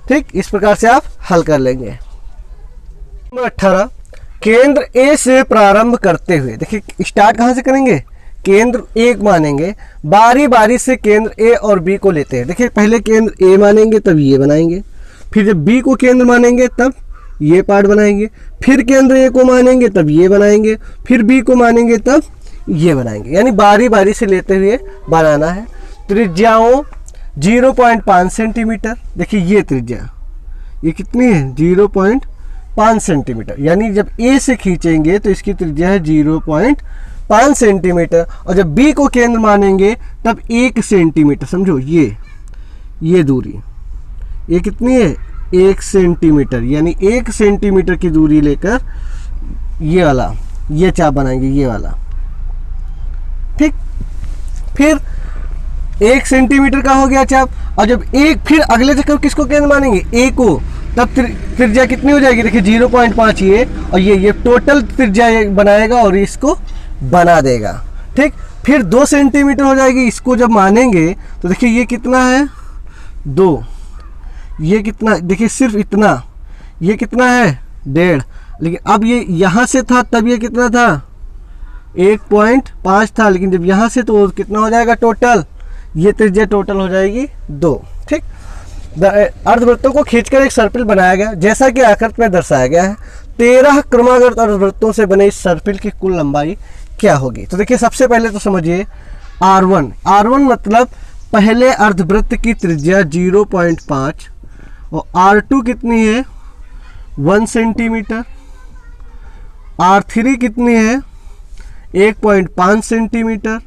ठीक, इस प्रकार से आप हल कर लेंगे। नंबर 18, केंद्र ए से प्रारंभ करते हुए। देखिए स्टार्ट कहाँ से करेंगे? केंद्र एक मानेंगे, बारी बारी से केंद्र ए और बी को लेते हैं। देखिए पहले केंद्र ए मानेंगे तब ये बनाएंगे, फिर जब बी को केंद्र मानेंगे तब ये पार्ट बनाएंगे, फिर केंद्र ए को मानेंगे तब ये बनाएंगे, फिर बी को मानेंगे तब ये बनाएंगे। यानी बारी बारी से लेते हुए बनाना है। त्रिज्याओं 0.5 सेंटीमीटर। देखिए ये त्रिज्या ये कितनी है? 0.5 सेंटीमीटर। यानी जब ए से खींचेंगे तो इसकी त्रिज्या है 0.5 सेंटीमीटर। और जब बी को केंद्र मानेंगे तब 1 सेंटीमीटर। समझो ये दूरी ये कितनी है? 1 सेंटीमीटर। यानी 1 सेंटीमीटर की दूरी लेकर ये चाप बनाएंगे, ये वाला। ठीक, फिर 1 सेंटीमीटर का हो गया चाप। और जब फिर अगले चक्कर किसको केंद्र मानेंगे? ए को, तब त्रिज्या कितनी हो जाएगी? देखिए 0.5 ये और ये टोटल त्रिज्या बनाएगा और इसको बना देगा। ठीक, फिर 2 सेंटीमीटर हो जाएगी। इसको जब मानेंगे तो देखिए ये कितना है? 2। ये कितना? देखिए सिर्फ इतना। ये कितना है? 1.5। लेकिन अब ये यहाँ से था तब ये कितना था? 1.5 था। लेकिन जब यहाँ से तो कितना हो जाएगा टोटल? ये त्रिज्या टोटल हो जाएगी 2। ठीक, अर्धवृत्तों को खींचकर एक सर्पिल बनाया गया जैसा कि आकृति में दर्शाया गया है। 13 क्रमागत अर्धवृत्तों से बने इस सर्पिल की कुल लंबाई क्या होगी? तो देखिए सबसे पहले तो समझिए R1 मतलब पहले अर्धवृत्त की त्रिज्या 0.5 और R2 कितनी है? 1 सेंटीमीटर। R3 कितनी है? 1.5 सेंटीमीटर।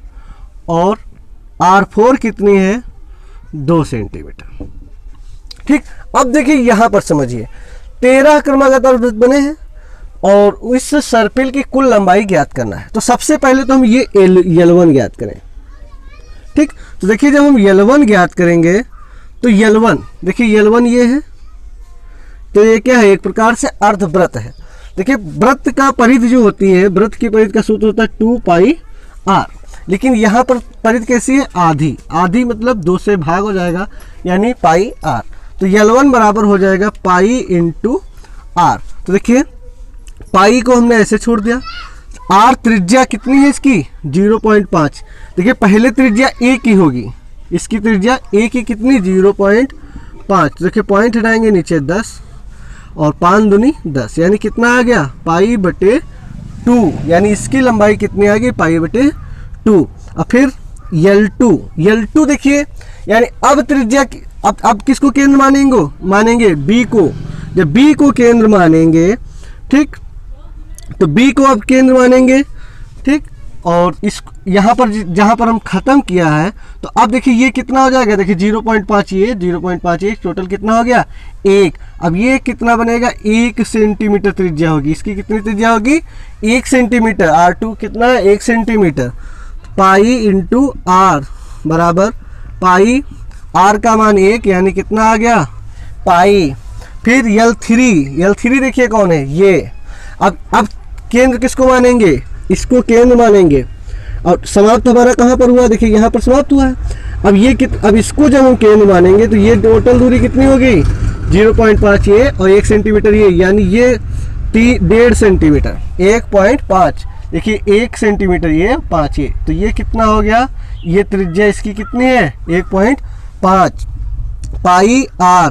और R4 कितनी है? 2 सेंटीमीटर। ठीक, अब देखिए यहां पर समझिए 13 क्रमागत अर्धवृत्त बने हैं और इस सर्पिल की कुल लंबाई ज्ञात करना है। तो सबसे पहले तो हम ये L1 ज्ञात करें। ठीक, तो देखिए जब हम L1 ज्ञात करेंगे तो L1 देखिए L1 ये है, तो ये क्या है? एक प्रकार से अर्धवृत्त है। देखिए वृत्त का परिधि जो होती है, वृत्त की परिधि का सूत्र होता है 2πr। लेकिन यहाँ पर परिधि कैसी है? आधी मतलब 2 से भाग हो जाएगा यानी πr। तो L1 बराबर हो जाएगा π × r। तो देखिए पाई को हमने ऐसे छोड़ दिया, आर त्रिज्या कितनी है इसकी 0.5। देखिए पहले त्रिज्या ए की होगी, इसकी त्रिज्या ए की कितनी 0.5। देखिए पॉइंट हटाएंगे नीचे 10 और 5 दूनी 10, यानी कितना आ गया पाई बटे 2, यानी इसकी लंबाई कितनी आ गई पाई बटे 2। अब फिर L2 देखिए, यानी अब त्रिज्या अब किसको केंद्र मानेंगे बी को। जब बी को केंद्र मानेंगे, ठीक, तो बी को अब केंद्र मानेंगे, ठीक। और इस यहाँ पर जहाँ पर हम खत्म किया है, तो अब देखिए ये कितना हो जाएगा, देखिए 0.5 ये 0.5 टोटल कितना हो गया 1। अब ये कितना बनेगा 1 सेंटीमीटर त्रिज्या होगी, इसकी कितनी त्रिज्या होगी 1 सेंटीमीटर। R2 कितना है 1 सेंटीमीटर। पाई इंटू आर बराबर पाई, आर का मान 1 यानी कितना आ गया पाई। फिर L3 देखिए कौन है ये। अब केंद्र किसको मानेंगे, इसको केंद्र मानेंगे। और समाप्त हमारा कहाँ पर हुआ, देखिए यहाँ पर समाप्त हुआ है। अब इसको जब हम केंद्र मानेंगे तो ये टोटल दूरी कितनी होगी 0.5 ये और 1 सेंटीमीटर ये, यानी ये 1.5 सेंटीमीटर 1.5। देखिए 1 सेंटीमीटर ये 5 ये, तो ये कितना हो गया, ये त्रिज्या इसकी कितनी है 1.5। पाई आर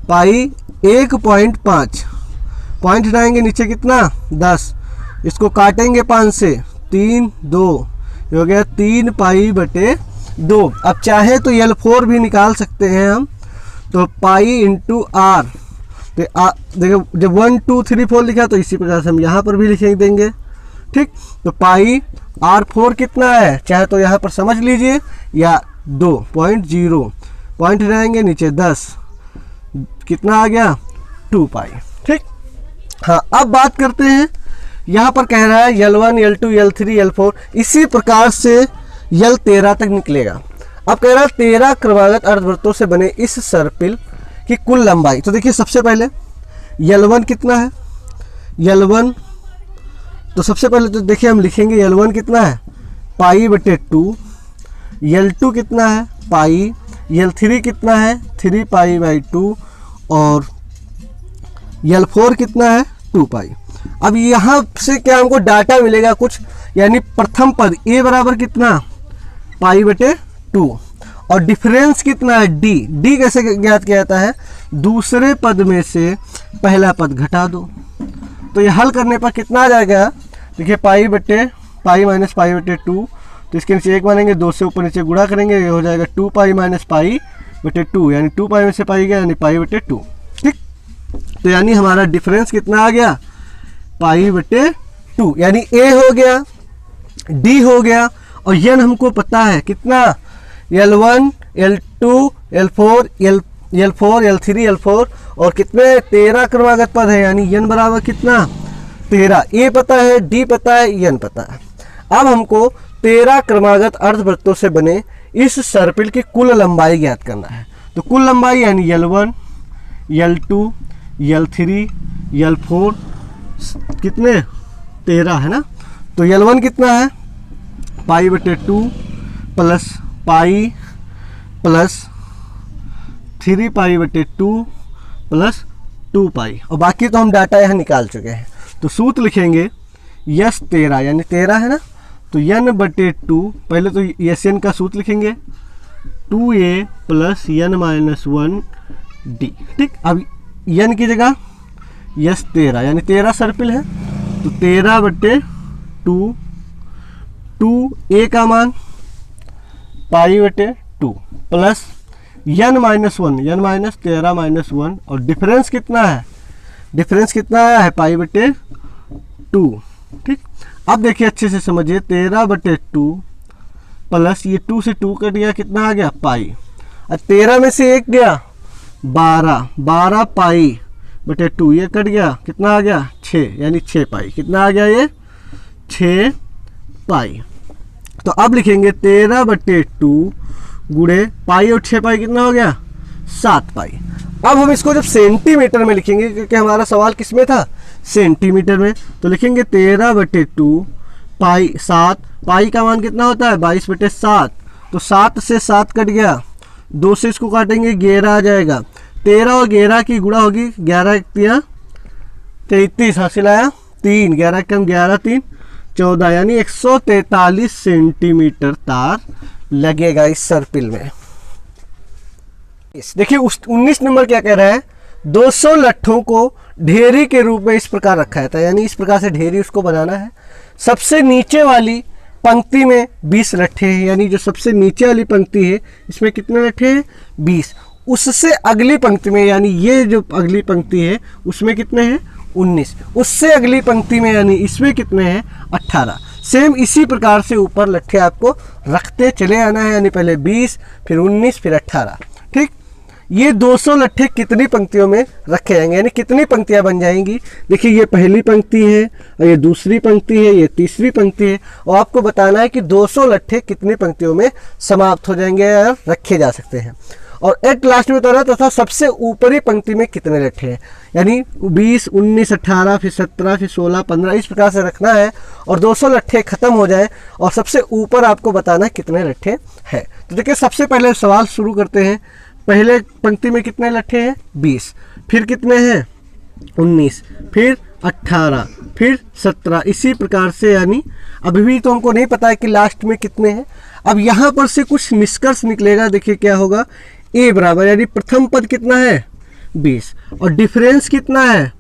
पाई 1.5, पॉइंट हटाएंगे नीचे कितना 10, इसको काटेंगे 5 से 3 2 हो गया 3 पाई बटे 2। अब चाहे तो L4 भी निकाल सकते हैं हम, तो पाई इंटू आर। तो देखो जब 1 2 3 4 लिखा तो इसी प्रकार से हम यहाँ पर भी लिख देंगे, ठीक। तो पाई R4 कितना है, चाहे तो यहाँ पर समझ लीजिए या 2.0, पॉइंट रहेंगे नीचे 10, कितना आ गया 2 पाई, ठीक। हाँ अब बात करते हैं, यहाँ पर कह रहा है L1 L2 L3 L4, इसी प्रकार से L13 तक निकलेगा। अब कह रहा है 13 क्रमागत अर्धवृत्तों से बने इस सर्पिल की कुल लंबाई। तो देखिए सबसे पहले L1 कितना है, L1 तो सबसे पहले तो देखिए हम लिखेंगे L1 कितना है पाई बटे 2, L2 कितना है पाई, L3 कितना है 3 पाई बाई 2 और L4 कितना है 2 पाई। अब यहाँ से क्या हमको डाटा मिलेगा कुछ, यानी प्रथम पद A बराबर कितना पाई बटे 2 और डिफरेंस कितना है D कैसे ज्ञात किया जाता है, दूसरे पद में से पहला पद घटा दो। तो ये हल करने पर कितना आ जाएगा, देखिए पाई माइनस पाई बटे 2, तो इसके नीचे 1 मानेंगे, 2 से ऊपर नीचे गुणा करेंगे, ये हो जाएगा 2 पाई माइनस पाई बटे 2, यानी 2 पाई में से पाई गया यानी पाई बटे 2, ठीक। तो यानी हमारा डिफरेंस कितना आ गया पाई बटे 2, यानी A हो गया D हो गया और N हमको पता है कितना L1 L2 L4 L3 L4 और कितने 13 क्रमागत पद है, यानी N बराबर कितना 13। A पता है D पता है N पता है। अब हमको 13 क्रमागत अर्धवृत्तों से बने इस सर्पिल की कुल लंबाई ज्ञात करना है। तो कुल लंबाई यानी L1 L2 L3 L4 कितने 13 है ना। तो L1 कितना है पाई बटे 2 प्लस पाई प्लस 3 पाई बटे 2 प्लस 2 पाई, और बाकी तो हम डाटा यहाँ निकाल चुके हैं। तो सूत्र लिखेंगे यस 13 यानी 13 है ना, तो n बटे 2, पहले तो यस n का सूत्र लिखेंगे 2a plus n minus 1d, ठीक। अब n की जगह यस 13 यानी 13 सर्पिल है, तो 13 बटे 2 a का मान पाई बटे 2 plus n minus 1 n minus 13 minus 1 और डिफरेंस कितना है, डिफरेंस कितना है पाई बटे 2, ठीक। अब देखिए अच्छे से समझिए 13 बटे 2 प्लस ये 2 से 2 कट गया, कितना आ गया पाई, और 13 में से 1 गया 12 पाई बटे 2, ये कट गया कितना आ गया 6, यानी 6 पाई, कितना आ गया ये 6 पाई। तो अब लिखेंगे 13 बटे 2 गुणे पाई और 6 पाई कितना हो गया 7 पाई। अब हम इसको जब सेंटीमीटर में लिखेंगे, क्योंकि हमारा सवाल किस में था सेंटीमीटर में, तो लिखेंगे 13 बटे 2 पाई 7, पाई का मान कितना होता है 22 बटे 7, तो 7 से 7 कट गया, 2 से इसको काटेंगे 11 आ जाएगा, 13 और 11 की गुणा होगी 11 1 33 हासिल आया 3, 11 कम 11 3 14 यानी 143 सेंटीमीटर तार लगेगा इस सर्पिल में। देखिए 19 नंबर क्या कह रहा है, 200 लट्ठों को ढेरी के रूप में इस प्रकार रखा था, यानी इस प्रकार से ढेरी उसको बनाना है। सबसे नीचे वाली पंक्ति में 20 लट्ठे हैं, यानी जो सबसे नीचे वाली पंक्ति है इसमें कितने लट्ठे हैं, 20। उससे अगली पंक्ति में, यानी ये जो अगली पंक्ति है उसमें कितने हैं, 19। उससे अगली पंक्ति में यानी इसमें कितने हैं, 18। सेम इसी प्रकार से ऊपर लट्ठे आपको रखते चले आना है, यानी पहले 20 फिर 19 फिर 18। ठीक, ये 200 लट्ठे कितनी पंक्तियों में रखे जाएंगे, यानी कितनी पंक्तियां बन जाएंगी। देखिए ये पहली पंक्ति है और ये दूसरी पंक्ति है, ये तीसरी पंक्ति है, और आपको बताना है कि 200 लट्ठे कितनी पंक्तियों में समाप्त हो जाएंगे या रखे जा सकते हैं। और एट लास्ट में बताना तथा सबसे ऊपरी पंक्ति में कितने लट्ठे हैं, यानी 20, 19, 18 फिर 17 फिर 16, 15 इस प्रकार से रखना है और 200 लट्ठे खत्म हो जाए और सबसे ऊपर आपको बताना है कितने लट्ठे हैं। तो देखिए सबसे पहले सवाल शुरू करते हैं। पहले पंक्ति में कितने लट्ठे हैं, 20, फिर कितने हैं, 19, फिर 18, फिर 17, इसी प्रकार से, यानी अभी भी तो हमको नहीं पता है कि लास्ट में कितने हैं। अब यहाँ पर से कुछ निष्कर्ष निकलेगा। देखिए क्या होगा, ए बराबर, यानी प्रथम पद कितना है, 20, और डिफरेंस कितना है,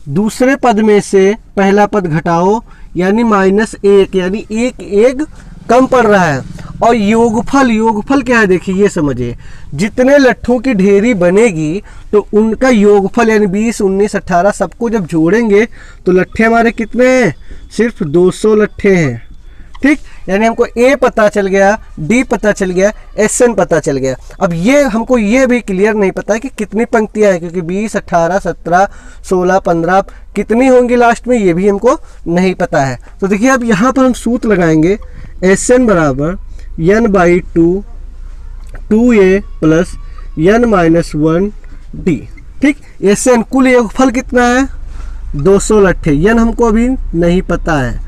दूसरे पद में से पहला पद घटाओ यानी -1, यानी एक कम पड़ रहा है। और योगफल क्या है, देखिए ये समझिए, जितने लट्ठों की ढेरी बनेगी तो उनका योगफल यानी 20, 19, 18 सबको जब जोड़ेंगे तो लट्ठे हमारे कितने हैं, सिर्फ 200 लट्ठे हैं। ठीक, यानी हमको ए पता चल गया, डी पता चल गया, एसएन पता चल गया। अब ये हमको ये भी क्लियर नहीं पता है कि कितनी पंक्तियां हैं, क्योंकि 20, 18, 17, 16, 15 कितनी होंगी लास्ट में, ये भी हमको नहीं पता है। तो देखिए अब यहाँ पर हम सूत्र लगाएंगे, एसएन बराबर n/2 2a प्लस n-1d। ठीक, एसएन कुल योगफल कितना है, 200 लट्ठे, n हमको अभी नहीं पता है,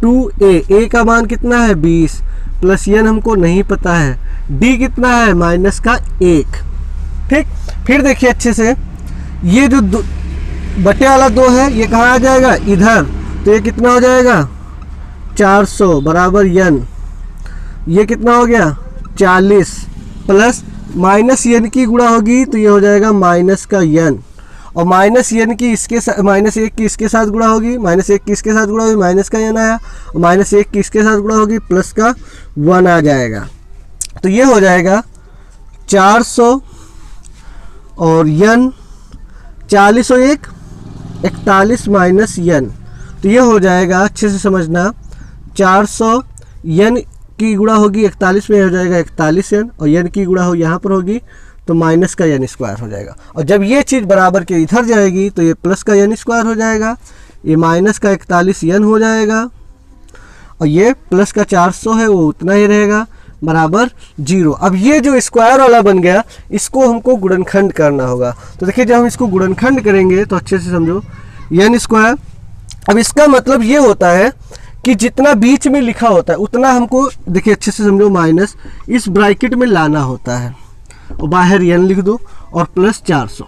2a का मान कितना है, 20 प्लस n हमको नहीं पता है, d कितना है, -1। ठीक, फिर देखिए अच्छे से, ये जो बटे वाला 2 है ये कहाँ आ जाएगा, इधर, तो ये कितना हो जाएगा, 400 बराबर n, ये कितना हो गया, 40 प्लस -n की गुणा होगी तो ये हो जाएगा माइनस का n, और -n की इसके साथ, -1 की इसके साथ गुणा होगी, -1 की इसके साथ गुणा होगी, माइनस का n आया, और -1 की इसके साथ गुणा होगी, प्लस का 1 आ जाएगा। तो ये हो जाएगा 400 और n 40 और 1 41 माइनस n, तो ये हो जाएगा, अच्छे से समझना, 400 n की गुणा होगी 41 में हो जाएगा 41 n, और n की गुणा हो यहाँ पर होगी तो माइनस का n स्क्वायर हो जाएगा। और जब ये चीज़ बराबर के इधर जाएगी तो ये प्लस का n स्क्वायर हो जाएगा, ये माइनस का 41 n हो जाएगा, और ये प्लस का 400 है वो उतना ही रहेगा, बराबर 0। अब ये जो स्क्वायर वाला बन गया इसको हमको गुणनखंड करना होगा। तो देखिए जब हम इसको गुणनखंड करेंगे तो अच्छे से समझो, n स्क्वायर, अब इसका मतलब ये होता है कि जितना बीच में लिखा होता है उतना हमको, देखिए अच्छे से समझो, माइनस इस ब्रैकेट में लाना होता है, और बाहर n लिख दो और प्लस 400।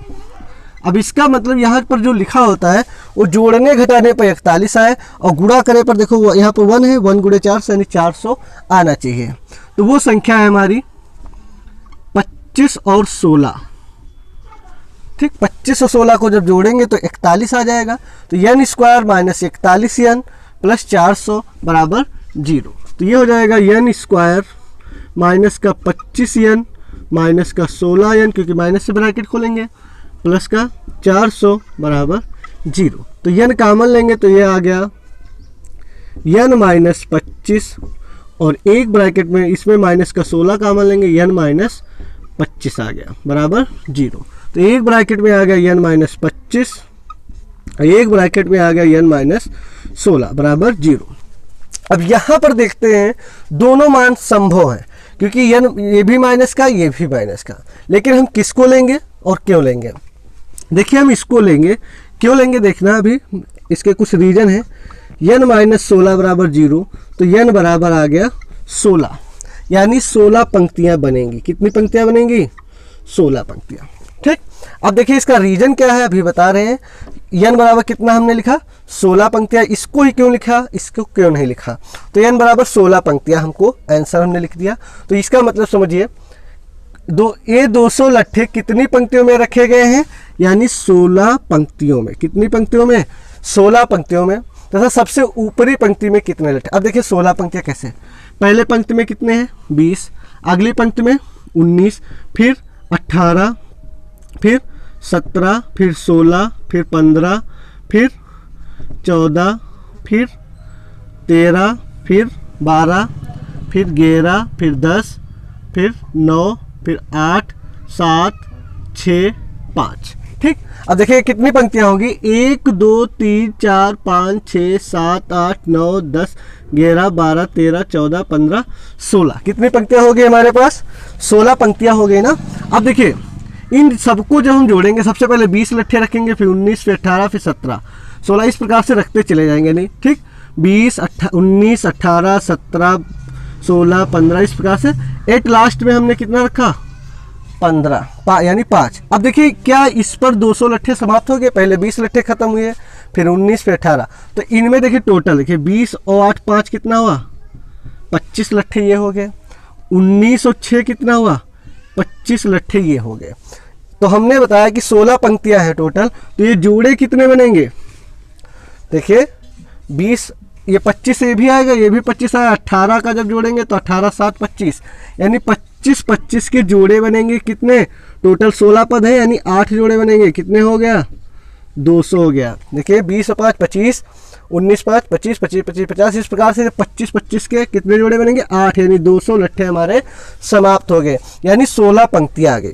अब इसका मतलब यहाँ पर जो लिखा होता है वो जोड़ने घटाने पर 41 आए, और गुणा करे पर देखो यहाँ पर 1 है, 1 गुणे 4 यानी 400 आना चाहिए। तो वो संख्या है हमारी 25 और 16। ठीक, 25 और 16 को जब जोड़ेंगे तो 41 आ जाएगा। तो n square minus 41 n plus 400 बराबर 0। तो ये हो जाएगा n स्क्वायर माइनस का 25 n माइनस का 16 n, क्योंकि माइनस से ब्रैकेट खोलेंगे, प्लस का 400 बराबर 0। तो n कॉमन लेंगे तो ये आ गया n माइनस 25, और एक ब्रैकेट में इसमें माइनस का 16 कॉमन लेंगे, n माइनस 25 आ गया बराबर 0। तो एक ब्रैकेट में आ गया n माइनस 25, एक ब्रैकेट में आ गया n माइनस 16 बराबर 0। अब यहाँ पर देखते हैं दोनों मान संभव हैं, क्योंकि n ये भी माइनस का ये भी माइनस का, लेकिन हम किसको लेंगे और क्यों लेंगे। देखिए हम इसको लेंगे, क्यों लेंगे देखना, अभी इसके कुछ रीजन है। n माइनस 16 बराबर 0, तो n बराबर आ गया 16, यानी 16 पंक्तियां बनेंगी। कितनी पंक्तियां बनेंगी, 16 पंक्तियां। ठीक, अब देखिए इसका रीजन क्या है, अभी बता रहे हैं। n बराबर कितना हमने लिखा 16 पंक्तियां। इसको ही क्यों लिखा, इसको क्यों नहीं लिखा, तो n बराबर 16 पंक्तियां हमको आंसर हमने लिख दिया। तो इसका मतलब समझिए ये 200 लट्ठे कितनी पंक्तियों में रखे गए हैं, यानी 16 पंक्तियों में। कितनी पंक्तियों में, 16 पंक्तियों में। तथा सबसे ऊपरी पंक्ति में कितने लट्ठे, अब देखिए 16 पंक्तियां कैसे, पहले पंक्ति में कितने हैं 20, अगली पंक्ति में 19, फिर 18, फिर 17, फिर 16, फिर 15, फिर 14, फिर 13, फिर 12, फिर 11, फिर 10, फिर 9, फिर 8, 7, 6, 5। ठीक, अब देखिए कितनी पंक्तियां होगी, 1 2 3 4 5 6 7 8 9 10 11 12 13 14 15 16। कितनी पंक्तियां हो गई हमारे पास, 16 पंक्तियां हो गई ना। अब देखिए इन सबको जब हम जोड़ेंगे, सबसे पहले 20 लट्ठे रखेंगे, फिर 19, फिर 18, फिर 17, 16, इस प्रकार से रखते चले जाएंगे। नहीं ठीक, 20 19 18 17 16 15, इस प्रकार से एट लास्ट में हमने कितना रखा 15, यानी 5। अब देखिए क्या इस पर 200 लट्ठे समाप्त हो गए, पहले 20 लट्ठे खत्म हुए, फिर 19, फिर 18, तो इनमें देखिए टोटल देखिए 20 और 8 5 कितना हुआ 25 लट्ठे ये हो गए, 19 और 6 कितना हुआ 25 लट्ठे ये हो गए। तो हमने बताया कि 16 पंक्तियां हैं टोटल, तो ये जोड़े कितने बनेंगे, देखिए 20, ये 25 से भी आएगा, ये भी 25 आएगा, 18 का जब जोड़ेंगे तो 18 7 25, यानी 25 25 के जोड़े बनेंगे। कितने, टोटल 16 पद है, यानी 8 जोड़े बनेंगे। कितने हो गया 200 हो गया। देखिए 20 और 5 25, 19 5 25 25 25 50, इस प्रकार से 25 25 के कितने जोड़े बनेंगे 8, यानी 200 लट्ठे हमारे समाप्त हो गए, यानी 16 पंक्तियां आ गई।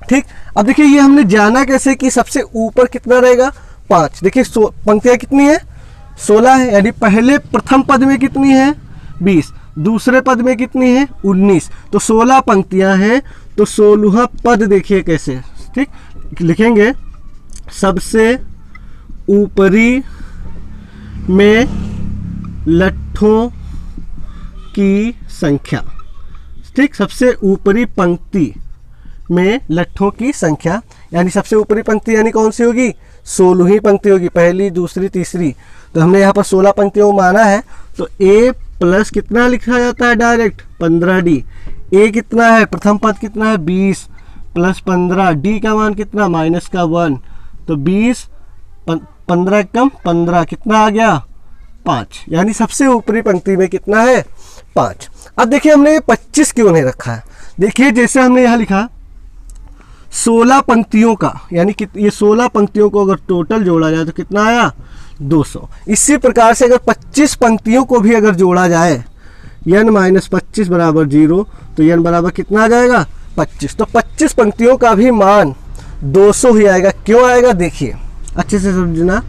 ठीक, अब देखिए ये हमने जाना कैसे कि सबसे ऊपर कितना रहेगा 5। देखिए पंक्तियां कितनी है 16 है, यानी पहले प्रथम पद में कितनी है 20, दूसरे पद में कितनी है 19, तो 16 पंक्तियां हैं, तो 16वां पद देखिए कैसे। ठीक, लिखेंगे सबसे ऊपरी में लट्ठों की संख्या। ठीक, सबसे ऊपरी पंक्ति में लट्ठों की संख्या, यानी सबसे ऊपरी पंक्ति यानी कौन सी होगी 16वीं पंक्ति होगी, पहली दूसरी तीसरी। तो हमने यहाँ पर 16 पंक्तियों को माना है, तो a प्लस कितना लिखा जाता है डायरेक्ट 15d। a कितना है, प्रथम पद कितना है 20 प्लस 15, d का मान कितना माइनस का 1, तो 20 15 कम 15 कितना आ गया 5, यानी सबसे ऊपरी पंक्ति में कितना है 5। अब देखिए हमने 25 क्यों नहीं रखा है, देखिए जैसे हमने यहाँ लिखा 16 पंक्तियों का, यानी कि ये 16 पंक्तियों को अगर टोटल जोड़ा जाए तो कितना आया 200। इसी प्रकार से अगर 25 पंक्तियों को भी अगर जोड़ा जाए n माइनस 25 बराबर 0, तो n बराबर कितना आ जाएगा 25। तो 25 पंक्तियों का भी मान 200 ही आएगा। क्यों आएगा देखिए अच्छे से समझना।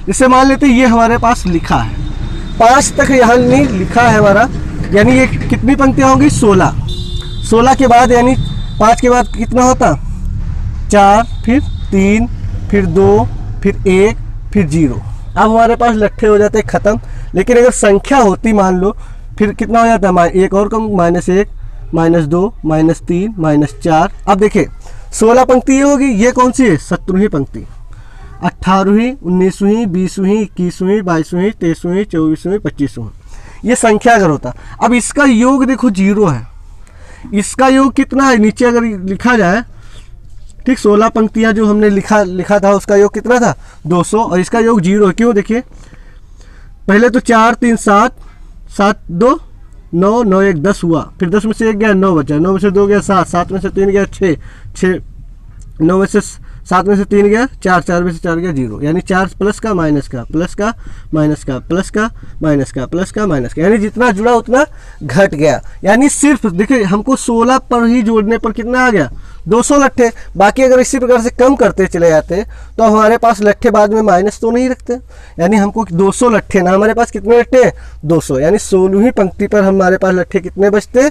जैसे मान लेते ये हमारे पास लिखा है 5 तक यहाँ नहीं लिखा है हमारा, यानी ये कितनी पंक्तियाँ होंगी 16। 16 के बाद यानी 5 के बाद कितना होता 4, फिर 3, फिर 2, फिर 1, फिर 0। अब हमारे पास लट्ठे हो जाते खत्म। लेकिन अगर संख्या होती मान लो, फिर कितना हो जाता है एक और कम, -1, -2, -3, -4। अब देखिए 16 पंक्ति ये होगी, ये कौन सी है 17वीं पंक्ति, 18वीं 19वीं 20वीं 21वीं 22वीं 23वीं 24वीं 25वीं, ये संख्या अगर होता। अब इसका योग देखो 0 है, इसका योग कितना है नीचे अगर लिखा जाए। ठीक, 16 पंक्तियां जो हमने लिखा था उसका योग कितना था 200, और इसका योग 0 है। क्यों, देखिए पहले तो 4 3 7 7 2 9 9 1 10 हुआ, फिर 10 में से 1 गया 9 बचा, 9 में से 2 गया 7, 7 में से 3 गया 6, 9 में से 7 में से 3 गया 4, 4 में से 4 गया 0, यानी 4 प्लस का माइनस का प्लस का माइनस का प्लस का माइनस का प्लस का माइनस का, यानी जितना जुड़ा उतना घट गया। यानी सिर्फ देखिए हमको 16 पर ही जोड़ने पर कितना आ गया 200 लट्ठे। बाकी अगर इसी प्रकार से कम करते चले जाते तो हमारे पास लट्ठे बाद में माइनस तो नहीं रखते, यानी हमको 200 लट्ठे ना, हमारे पास कितने लट्ठे 200, यानी 16वीं पंक्ति पर हमारे पास लट्ठे कितने बचते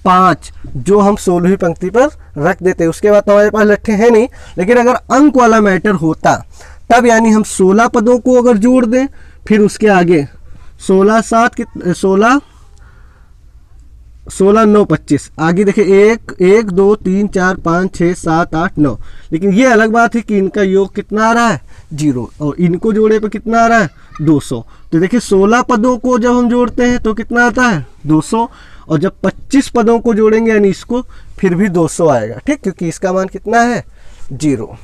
5, जो हम 16वीं पंक्ति पर रख देते। उसके बाद तो हमारे पास लट्ठे हैं नहीं। लेकिन अगर अंक वाला मैटर होता तब यानी हम 16 पदों को अगर जोड़ दें, फिर उसके आगे 16 7 16 16 9 25, आगे देखिए 1 2 3 4 5 6 7 8 9। लेकिन ये अलग बात है कि इनका योग कितना आ रहा है 0, और इनको जोड़े पर कितना आ रहा है 200। तो देखिए 16 पदों को जब हम जोड़ते हैं तो कितना आता है 200, और जब 25 पदों को जोड़ेंगे यानी इसको, फिर भी 200 आएगा। ठीक, क्योंकि इसका मान कितना है 0।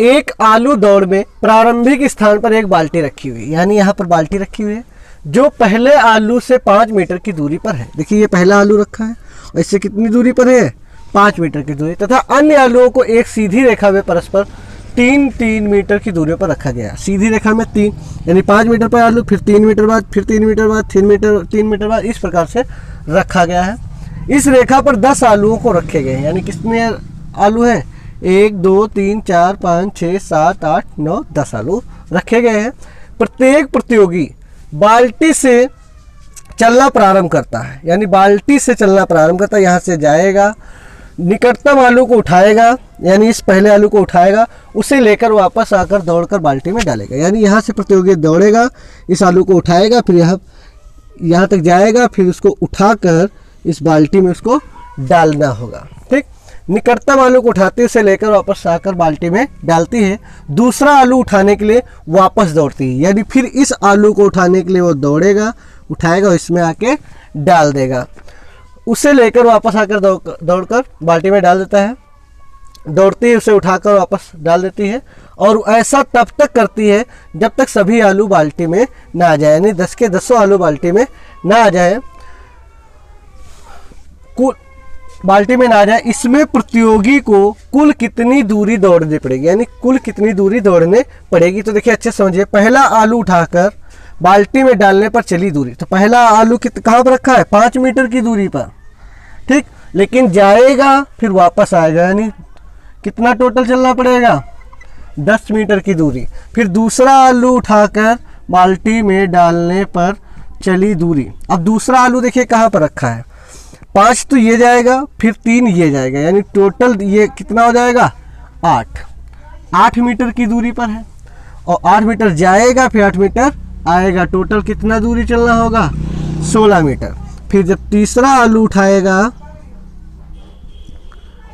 एक आलू दौड़ में प्रारंभिक स्थान पर एक बाल्टी रखी हुई, यानी यहाँ पर बाल्टी रखी हुई है जो पहले आलू से 5 मीटर की दूरी पर है। देखिए ये पहला आलू रखा है और इससे कितनी दूरी पर है 5 मीटर की दूरी, तथा अन्य आलुओं को एक सीधी रेखा में परस्पर 3-3 मीटर की दूरी पर रखा गया। सीधी रेखा में 3 यानी 5 मीटर पर आलू, फिर 3 मीटर बाद, फिर 3 मीटर बाद, 3 मीटर बाद, इस प्रकार से रखा गया है। इस रेखा पर 10 आलुओं को रखे गए हैं, यानी कितने आलू हैं 1 2 3 4 5 6 7 8 9 10 आलू रखे गए हैं। प्रत्येक प्रतियोगी बाल्टी से चलना प्रारंभ करता है, यानी बाल्टी से चलना प्रारंभ करता है, यहाँ से जाएगा, निकटतम आलू को उठाएगा, यानी इस पहले आलू को उठाएगा, उसे लेकर वापस आकर दौड़कर बाल्टी में डालेगा। यानी यहाँ से प्रतियोगी दौड़ेगा, इस आलू को उठाएगा, फिर यहाँ तक जाएगा, फिर उसको उठाकर इस बाल्टी में उसको डालना होगा। ठीक, निकटतम आलू को उठाती है, उसे लेकर वापस आकर बाल्टी में डालती है। दूसरा आलू उठाने के लिए वापस दौड़ती है, यानी फिर इस आलू को उठाने के लिए वो दौड़ेगा, उठाएगा और इसमें आके डाल देगा, उसे लेकर वापस आकर दौड़कर बाल्टी में डाल देता है। दौड़ती है, उसे उठाकर वापस डाल देती है, और ऐसा तब तक करती है जब तक सभी आलू बाल्टी में ना आ जाए, यानी 10 के 10 आलू बाल्टी में ना आ जाए, बाल्टी में ना आ जाए। इसमें प्रतियोगी को कुल कितनी दूरी दौड़नी पड़ेगी, यानी कुल कितनी दूरी दौड़ने पड़ेगी। तो देखिए अच्छे समझिए, पहला आलू उठाकर बाल्टी में डालने पर चली दूरी, तो पहला आलू कहाँ पर रखा है 5 मीटर की दूरी पर। ठीक, लेकिन जाएगा फिर वापस आएगा, यानी कितना टोटल चलना पड़ेगा 10 मीटर की दूरी। फिर दूसरा आलू उठाकर बाल्टी में डालने पर चली दूरी। अब दूसरा आलू देखिए कहाँ पर रखा है 5, तो ये जाएगा, फिर 3 ये जाएगा, यानी टोटल ये कितना हो जाएगा 8 मीटर की दूरी पर है, और 8 मीटर जाएगा, फिर 8 मीटर आएगा, टोटल कितना दूरी चलना होगा 16 मीटर। फिर जब तीसरा आलू उठाएगा,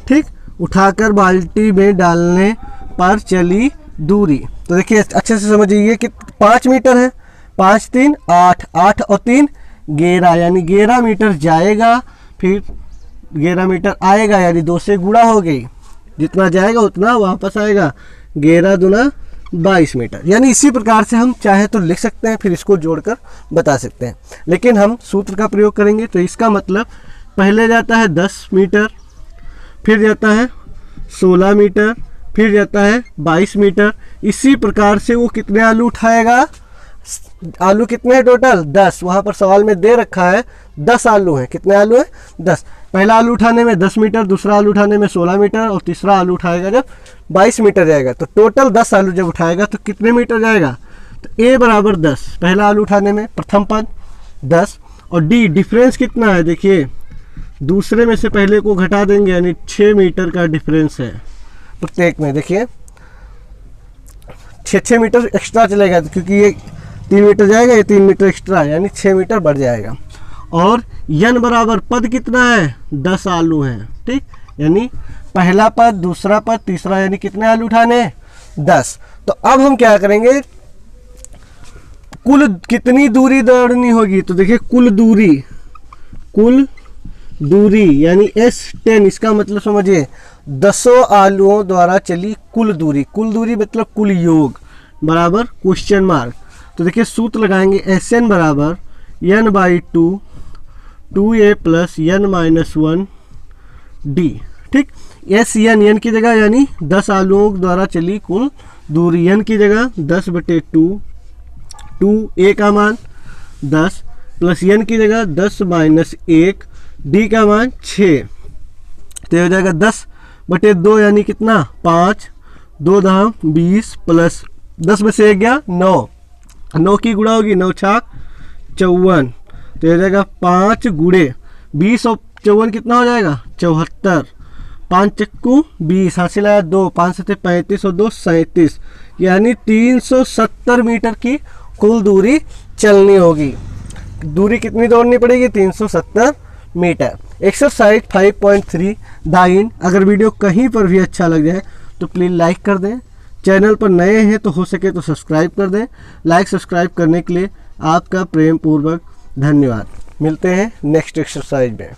ठीक, उठाकर बाल्टी में डालने पर चली दूरी, तो देखिए अच्छे से समझिए कि 5 मीटर है, 5 3 8, 8 और 3 11, यानी 11 मीटर जाएगा, फिर 11 मीटर आएगा, यानी 2 से गुणा हो गई, जितना जाएगा उतना वापस आएगा, 11 दूना 22 मीटर। यानी इसी प्रकार से हम चाहे तो लिख सकते हैं, फिर इसको जोड़कर बता सकते हैं, लेकिन हम सूत्र का प्रयोग करेंगे। तो इसका मतलब पहले जाता है 10 मीटर, फिर जाता है 16 मीटर, फिर जाता है 22 मीटर। इसी प्रकार से वो कितने आलू उठाएगा, आलू कितने हैं टोटल 10, वहाँ पर सवाल में दे रखा है 10 आलू हैं। कितने आलू हैं 10। पहला आलू उठाने में 10 मीटर, दूसरा आलू उठाने में 16 मीटर, और तीसरा आलू उठाएगा जब 22 मीटर जाएगा, तो टोटल 10 आलू जब उठाएगा तो कितने मीटर जाएगा, तो ए बराबर 10 पहला आलू उठाने में, प्रथम पद 10, और डी डिफरेंस कितना है, देखिए दूसरे में से पहले को घटा देंगे, यानी 6 मीटर का डिफरेंस है प्रत्येक में। देखिए 6 मीटर एक्स्ट्रा चलेगा, क्योंकि ये 3 मीटर जाएगा, ये 3 मीटर एक्स्ट्रा, यानी 6 मीटर बढ़ जाएगा। और यन बराबर पद कितना है 10 आलू हैं। ठीक, यानी पहला पद, दूसरा पद, तीसरा, यानी कितने आलू उठाने 10। तो अब हम क्या करेंगे, कुल कितनी दूरी दौड़नी होगी, तो देखिए कुल दूरी यानी S10, इसका मतलब समझिए 10 आलुओं द्वारा चली कुल दूरी। कुल दूरी मतलब कुल योग बराबर क्वेश्चन मार्क। तो देखिए सूत्र लगाएंगे, SN बराबर n/2 2a plus n-1 d। ठीक, SN की जगह यानी 10 आलुओं द्वारा चली कुल दूरी, n की जगह 10/2, 2a का मान 10 प्लस n की जगह 10 - 1, d का मान 6, तो हो जाएगा 10/2 यानी कितना 5, 2 दाम 20 प्लस 10 में से 1 गया 9 की गुणा होगी, 9 छाक 54, तो हो जाएगा 5 गुणे 20 और 54 कितना हो जाएगा 74, 5 चक्कू 20, हासिल आया 2, 5 से 35 और 2 37, यानी 370 मीटर की कुल दूरी चलनी होगी। दूरी कितनी दौड़नी पड़ेगी? 370 मीटर। एक्सरसाइज 5.3 दाइन। अगर वीडियो कहीं पर भी अच्छा लग जाए तो प्लीज़ लाइक कर दें। चैनल पर नए हैं तो हो सके तो सब्सक्राइब कर दें। लाइक सब्सक्राइब करने के लिए आपका प्रेम पूर्वक धन्यवाद। मिलते हैं नेक्स्ट एक्सरसाइज में।